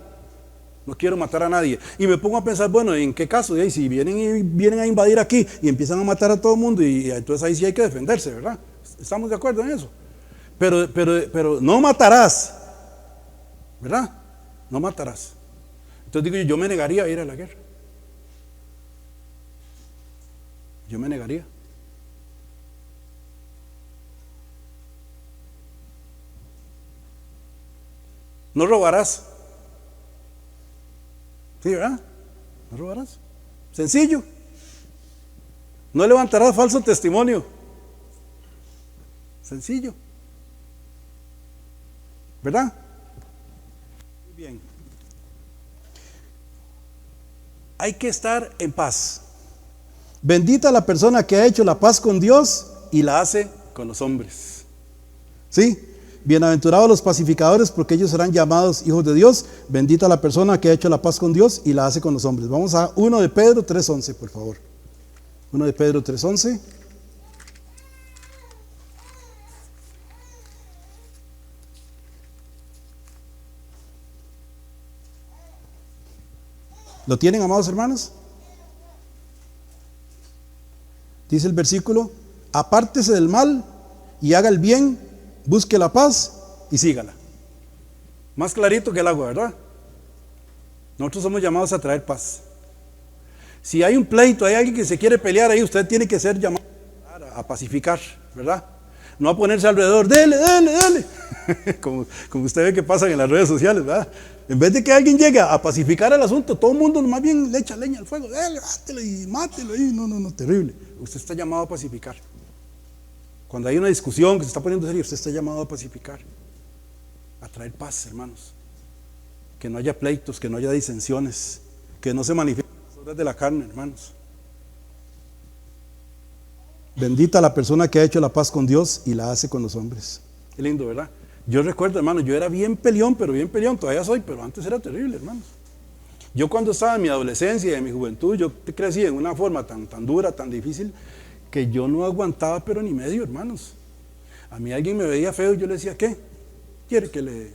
S1: No quiero matar a nadie. Y me pongo a pensar, bueno, ¿en qué caso? Y si vienen a invadir aquí y empiezan a matar a todo el mundo, y entonces ahí sí hay que defenderse, ¿verdad? ¿Estamos de acuerdo en eso? Pero no matarás, ¿verdad? No matarás. Entonces digo yo me negaría a ir a la guerra. Yo me negaría. No robarás. Sí, ¿verdad? No robarás. Sencillo. No levantarás falso testimonio. Sencillo. ¿Verdad? Muy bien. Hay que estar en paz. Bendita la persona que ha hecho la paz con Dios y la hace con los hombres. ¿Sí? Bienaventurados los pacificadores, porque ellos serán llamados hijos de Dios. Bendita la persona que ha hecho la paz con Dios y la hace con los hombres. Vamos a 1 de Pedro 3:11, por favor. 1 de Pedro 3:11. ¿Lo tienen, amados hermanos? Dice el versículo: apártese del mal y haga el bien, busque la paz y sígala. Más clarito que el agua, ¿verdad? Nosotros somos llamados a traer paz. Si hay un pleito, hay alguien que se quiere pelear ahí, usted tiene que ser llamado a pacificar, ¿verdad? No a ponerse alrededor, dele, dele, dele. como usted ve que pasan en las redes sociales, ¿verdad? En vez de que alguien llegue a pacificar el asunto, todo el mundo más bien le echa leña al fuego, dele, bátelo y mátelo ahí. No, terrible. Usted está llamado a pacificar. Cuando hay una discusión que se está poniendo seria, usted está llamado a pacificar, a traer paz, hermanos. Que no haya pleitos, que no haya disensiones, que no se manifiesten las obras de la carne, hermanos. Bendita la persona que ha hecho la paz con Dios y la hace con los hombres. Qué lindo, ¿verdad? Yo recuerdo, hermano, yo era bien peleón, todavía soy, pero antes era terrible, hermanos. Yo cuando estaba en mi adolescencia y en mi juventud, yo crecí en una forma tan dura, tan difícil, que yo no aguantaba, pero ni medio, hermanos. A mí alguien me veía feo y yo le decía, ¿qué? ¿Quiere que le...?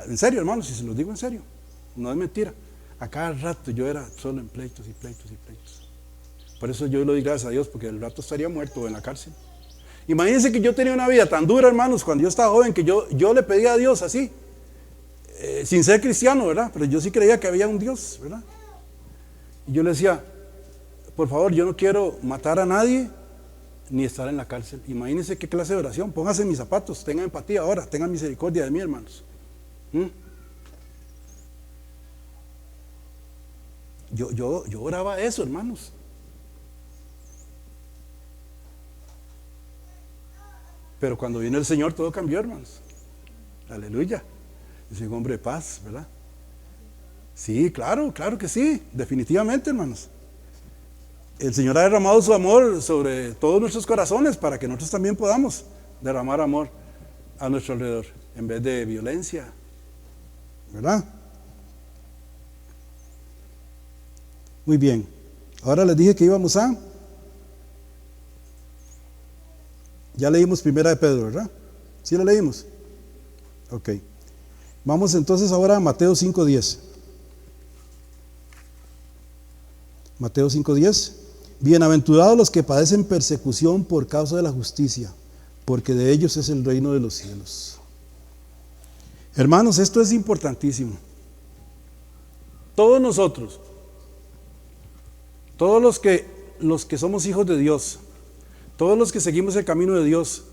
S1: En serio, hermanos, si se los digo en serio, no es mentira. A cada rato yo era solo en pleitos y pleitos y pleitos. Por eso yo le doy gracias a Dios, porque el rato estaría muerto o en la cárcel. Imagínense que yo tenía una vida tan dura, hermanos, cuando yo estaba joven, que yo le pedía a Dios así, sin ser cristiano, ¿verdad? Pero yo sí creía que había un Dios, ¿verdad? Y yo le decía, por favor, yo no quiero matar a nadie, ni estar en la cárcel. Imagínense qué clase de oración. Pónganse en mis zapatos, tengan empatía ahora, tengan misericordia de mí, hermanos. Yo oraba eso, hermanos. Pero cuando vino el Señor todo cambió, hermanos. Aleluya. Es un hombre de paz, ¿verdad? Sí, claro que sí, definitivamente, hermanos. El Señor ha derramado su amor sobre todos nuestros corazones para que nosotros también podamos derramar amor a nuestro alrededor, en vez de violencia, ¿verdad? Muy bien. Ahora les dije que íbamos a... Ya leímos Primera de Pedro, ¿verdad? ¿Sí la leímos? Ok. Vamos entonces ahora a Mateo 5:10. Mateo 5:10. Bienaventurados los que padecen persecución por causa de la justicia, porque de ellos es el reino de los cielos. Hermanos, esto es importantísimo. Todos nosotros, todos los que somos hijos de Dios, todos los que seguimos el camino de Dios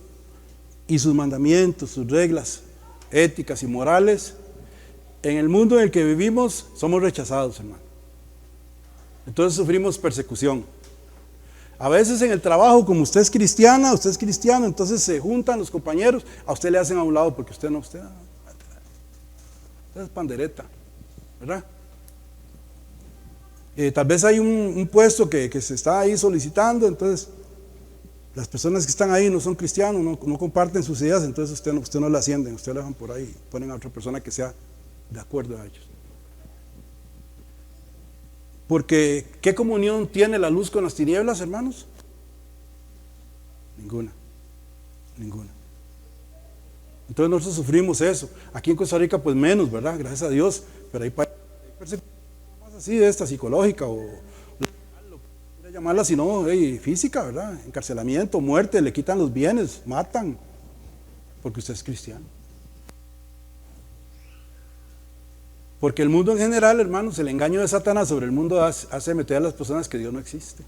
S1: y sus mandamientos, sus reglas éticas y morales, en el mundo en el que vivimos somos rechazados, hermano. Entonces sufrimos persecución. A veces en el trabajo, como usted es cristiana, usted es cristiano, entonces se juntan los compañeros, a usted le hacen a un lado porque usted es pandereta, ¿verdad? Tal vez hay un puesto que se está ahí solicitando, entonces las personas que están ahí no son cristianos, no comparten sus ideas, entonces usted no le ascienden, usted lo dejan por ahí, ponen a otra persona que sea de acuerdo a ellos. Porque ¿qué comunión tiene la luz con las tinieblas, hermanos? Ninguna. Entonces nosotros sufrimos eso. Aquí en Costa Rica pues menos, ¿verdad? Gracias a Dios, pero hay persecución más así de esta psicológica o llamarla, sino física, ¿verdad? Encarcelamiento, muerte, le quitan los bienes, matan, porque usted es cristiano. Porque el mundo en general, hermanos, el engaño de Satanás sobre el mundo hace meter a las personas que Dios no existe,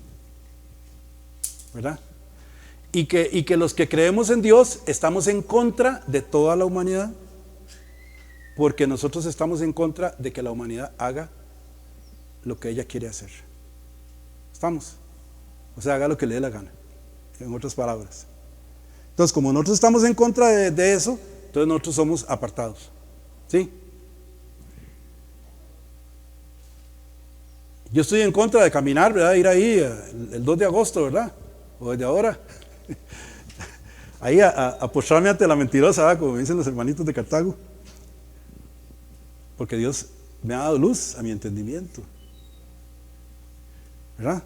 S1: ¿verdad? Y que los que creemos en Dios estamos en contra de toda la humanidad, porque nosotros estamos en contra de que la humanidad haga lo que ella quiere hacer. ¿Estamos? O sea, haga lo que le dé la gana, en otras palabras. Entonces, como nosotros estamos en contra de eso, entonces nosotros somos apartados, ¿sí? Yo estoy en contra de caminar, ¿verdad? Ir ahí el 2 de agosto, ¿verdad? O desde ahora. Ahí a postrarme ante la mentirosa, ¿verdad? Como dicen los hermanitos de Cartago. Porque Dios me ha dado luz a mi entendimiento, ¿verdad?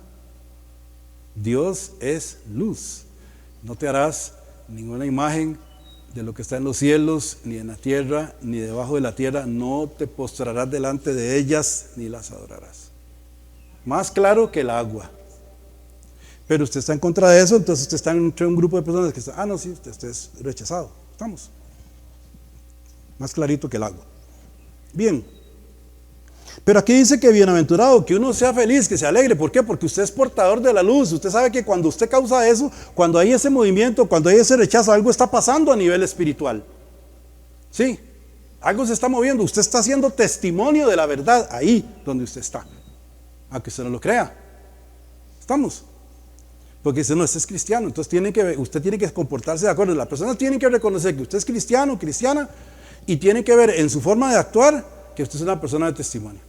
S1: Dios es luz. No te harás ninguna imagen de lo que está en los cielos, ni en la tierra, ni debajo de la tierra, no te postrarás delante de ellas, ni las adorarás. Más claro que el agua. Pero usted está en contra de eso, entonces usted está entre un grupo de personas que están, no, sí, usted es rechazado. Estamos. Más clarito que el agua. Bien. Pero aquí dice que bienaventurado, que uno sea feliz, que se alegre. ¿Por qué? Porque usted es portador de la luz. Usted sabe que cuando usted causa eso, cuando hay ese movimiento, cuando hay ese rechazo, algo está pasando a nivel espiritual. Sí, algo se está moviendo. Usted está haciendo testimonio de la verdad ahí donde usted está. Aunque usted no lo crea. ¿Estamos? Porque dice, no, usted es cristiano, entonces usted tiene que comportarse de acuerdo. Las personas tienen que reconocer que usted es cristiano, cristiana, y tiene que ver en su forma de actuar que usted es una persona de testimonio.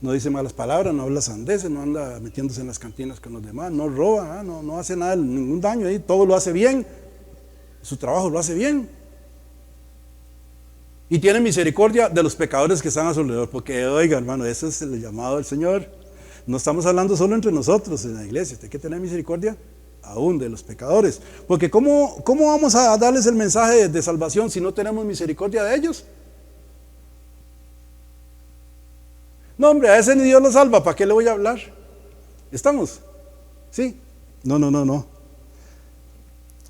S1: No dice malas palabras, no habla sandeces, no anda metiéndose en las cantinas con los demás, no roba, no hace nada, ningún daño ahí, todo lo hace bien, su trabajo lo hace bien. Y tiene misericordia de los pecadores que están a su alrededor, porque oiga hermano, ese es el llamado del Señor. No estamos hablando solo entre nosotros en la iglesia, hay que tener misericordia aún de los pecadores. Porque ¿cómo vamos a darles el mensaje de salvación si no tenemos misericordia de ellos? No, hombre, a ese ni Dios lo salva, ¿para qué le voy a hablar? ¿Estamos? ¿Sí? No.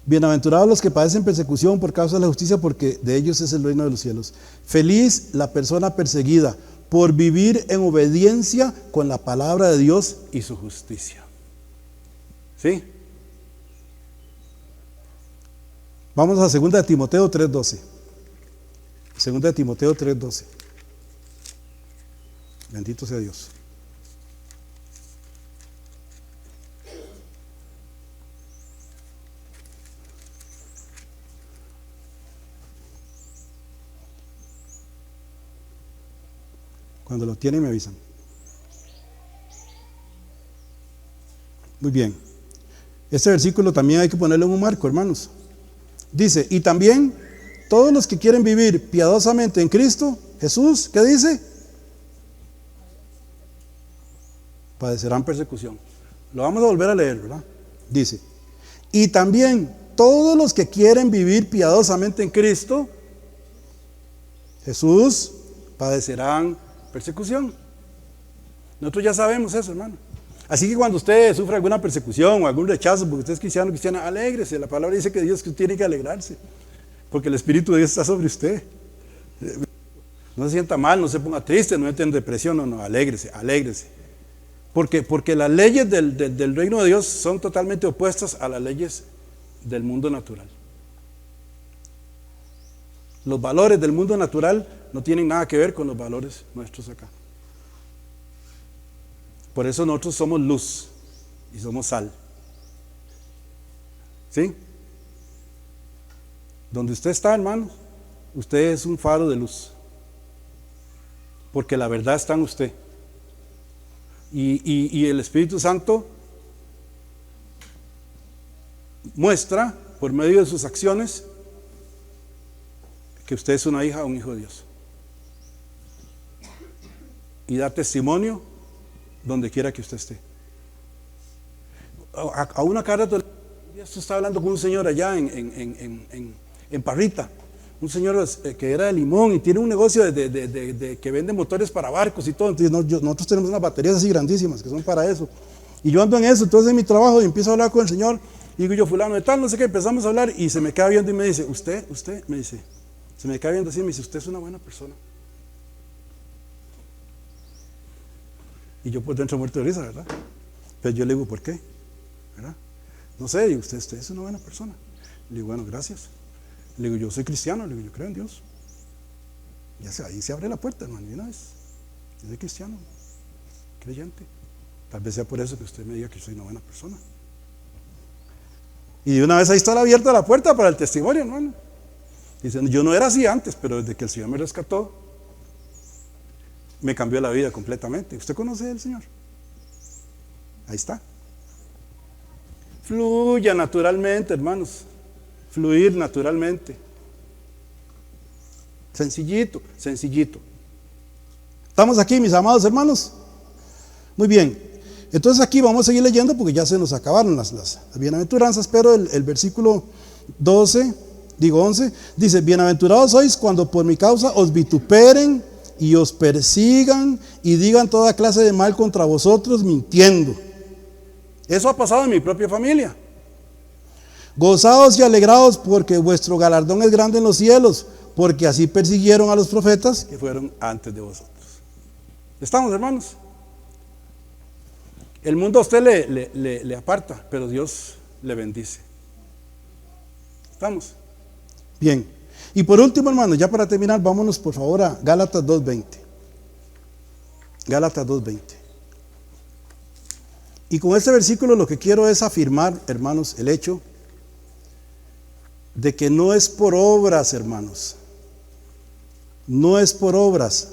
S1: Bienaventurados los que padecen persecución por causa de la justicia, porque de ellos es el reino de los cielos. Feliz la persona perseguida por vivir en obediencia con la palabra de Dios y su justicia. ¿Sí? Vamos a 2 de Timoteo 3:12. 2 de Timoteo 3:12. Bendito sea Dios. Cuando lo tienen me avisan. Muy bien. Este versículo también hay que ponerlo en un marco, hermanos. Dice, y también todos los que quieren vivir piadosamente en Cristo Jesús, ¿qué dice? Padecerán persecución. Lo vamos a volver a leer, ¿verdad? Dice, y también todos los que quieren vivir piadosamente en Cristo Jesús padecerán persecución. Nosotros ya sabemos eso, hermano. Así que cuando usted sufre alguna persecución o algún rechazo porque usted es cristiano, cristiana, alégrese. La palabra dice que Dios tiene que alegrarse, porque el Espíritu de Dios está sobre usted. No se sienta mal, no se ponga triste, no entre en depresión, no, alégrese. Porque las leyes del reino de Dios son totalmente opuestas a las leyes del mundo natural. Los valores del mundo natural no tienen nada que ver con los valores nuestros acá. Por eso nosotros somos luz y somos sal. ¿Sí? Donde usted está, hermano, usted es un faro de luz. Porque la verdad está en usted. Y el Espíritu Santo muestra por medio de sus acciones que usted es una hija o un hijo de Dios. Y da testimonio donde quiera que usted esté. A una cara, esto estaba hablando con un señor allá en Parrita, un señor que era de Limón y tiene un negocio de que vende motores para barcos y todo. Entonces nosotros tenemos unas baterías así grandísimas que son para eso. Y yo ando en eso, entonces en mi trabajo y empiezo a hablar con el señor. Y digo yo, fulano de tal, no sé qué, empezamos a hablar y se me queda viendo y me dice, usted, me dice, se me queda viendo así y me dice, usted es una buena persona. Y yo por dentro muerto de risa, ¿verdad? Pero yo le digo, ¿por qué? ¿Verdad? No sé, digo, usted es una buena persona. Le digo, bueno, gracias. Le digo, yo soy cristiano, le digo, yo creo en Dios. Ya sé, ahí se abre la puerta, hermano, y una vez. Yo soy cristiano, creyente. Tal vez sea por eso que usted me diga que soy una buena persona. Y de una vez ahí está abierta la puerta para el testimonio, hermano. Dice, yo no era así antes, pero desde que el Señor me rescató, me cambió la vida completamente. ¿Usted conoce al Señor? Ahí está. Fluya naturalmente, hermanos. Fluir naturalmente. Sencillito. ¿Estamos aquí, mis amados hermanos? Muy bien. Entonces aquí vamos a seguir leyendo porque ya se nos acabaron las bienaventuranzas, pero el versículo 11, dice: bienaventurados sois cuando por mi causa os vituperen y os persigan y digan toda clase de mal contra vosotros mintiendo. Eso ha pasado en mi propia familia. Gozaos y alegraos porque vuestro galardón es grande en los cielos, porque así persiguieron a los profetas que fueron antes de vosotros. ¿Estamos, hermanos? El mundo a usted le aparta, pero Dios le bendice. ¿Estamos? Bien. Y por último, hermanos, ya para terminar, vámonos por favor a Gálatas 2:20. Gálatas 2:20. Y con este versículo lo que quiero es afirmar, hermanos, el hecho de que no es por obras, hermanos. No es por obras.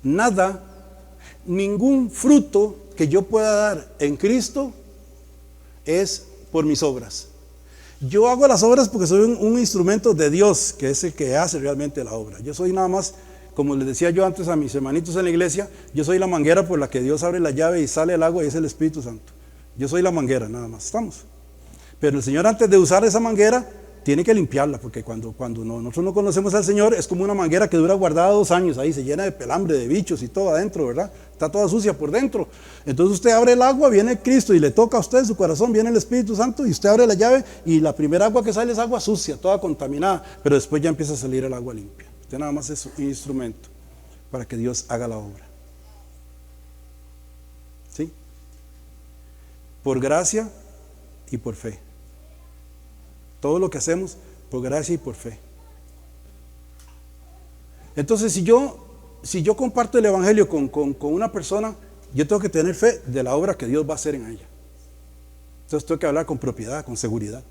S1: Nada, ningún fruto que yo pueda dar en Cristo es por mis obras. Yo hago las obras porque soy un instrumento de Dios, que es el que hace realmente la obra. Yo soy nada más, como les decía yo antes a mis hermanitos en la iglesia, yo soy la manguera por la que Dios abre la llave y sale el agua, y es el Espíritu Santo. Yo soy la manguera, nada más. ¿Estamos? Pero el Señor, antes de usar esa manguera, tiene que limpiarla, porque cuando nosotros no conocemos al Señor, es como una manguera que dura guardada 2 años, ahí se llena de pelambre, de bichos y todo adentro, ¿verdad? Está toda sucia por dentro. Entonces usted abre el agua, viene Cristo y le toca a usted en su corazón, viene el Espíritu Santo y usted abre la llave y la primera agua que sale es agua sucia, toda contaminada, pero después ya empieza a salir el agua limpia. Usted nada más es un instrumento para que Dios haga la obra. ¿Sí? Por gracia y por fe. Todo lo que hacemos por gracia y por fe. Entonces, si yo comparto el evangelio con una persona, yo tengo que tener fe de la obra que Dios va a hacer en ella. Entonces tengo que hablar con propiedad, con seguridad.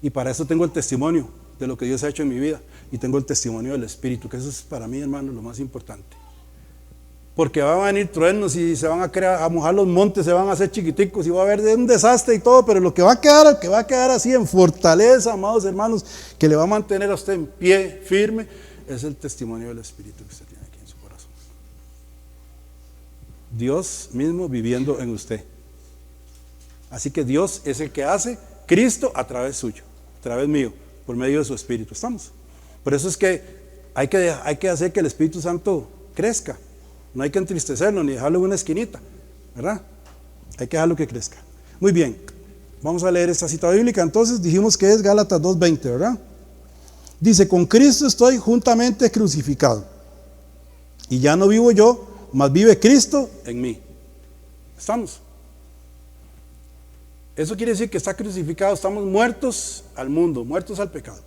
S1: Y para eso tengo el testimonio de lo que Dios ha hecho en mi vida, y tengo el testimonio del Espíritu, que eso es para mí, hermano, lo más importante. Porque van a venir truenos y se van a mojar los montes, se van a hacer chiquiticos y va a haber un desastre y todo, pero lo que va a quedar así en fortaleza, amados hermanos, que le va a mantener a usted en pie, firme, es el testimonio del Espíritu que usted tiene aquí en su corazón. Dios mismo viviendo en usted. Así que Dios es el que hace, Cristo a través suyo, a través mío, por medio de su Espíritu. ¿Estamos? Por eso es que hay que hacer que el Espíritu Santo crezca. No hay que entristecerlo ni dejarlo en una esquinita, ¿verdad? Hay que dejarlo que crezca. Muy bien, vamos a leer esta cita bíblica. Entonces dijimos que es Gálatas 2:20, ¿verdad? Dice: con Cristo estoy juntamente crucificado, y ya no vivo yo, mas vive Cristo en mí. ¿Estamos? Eso quiere decir que está crucificado, estamos muertos al mundo, muertos al pecado.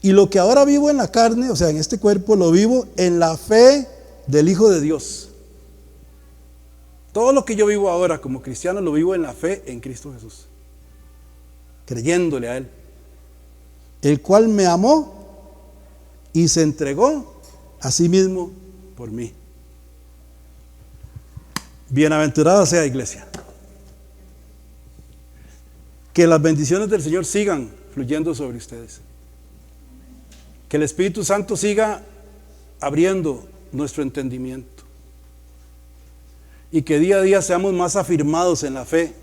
S1: Y lo que ahora vivo en la carne, o sea, en este cuerpo, lo vivo en la fe del Hijo de Dios. Todo lo que yo vivo ahora como cristiano lo vivo en la fe en Cristo Jesús, creyéndole a Él, el cual me amó y se entregó a sí mismo por mí. Bienaventurada sea, iglesia. Que las bendiciones del Señor sigan fluyendo sobre ustedes. Que el Espíritu Santo siga abriendo nuestro entendimiento, y que día a día seamos más afirmados en la fe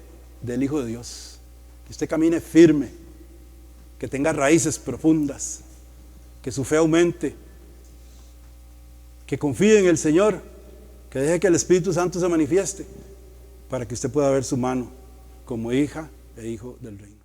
S1: del Hijo de Dios, que usted camine firme, que tenga raíces profundas, que su fe aumente, que confíe en el Señor, que deje que el Espíritu Santo se manifieste para que usted pueda ver su mano como hija e hijo del reino.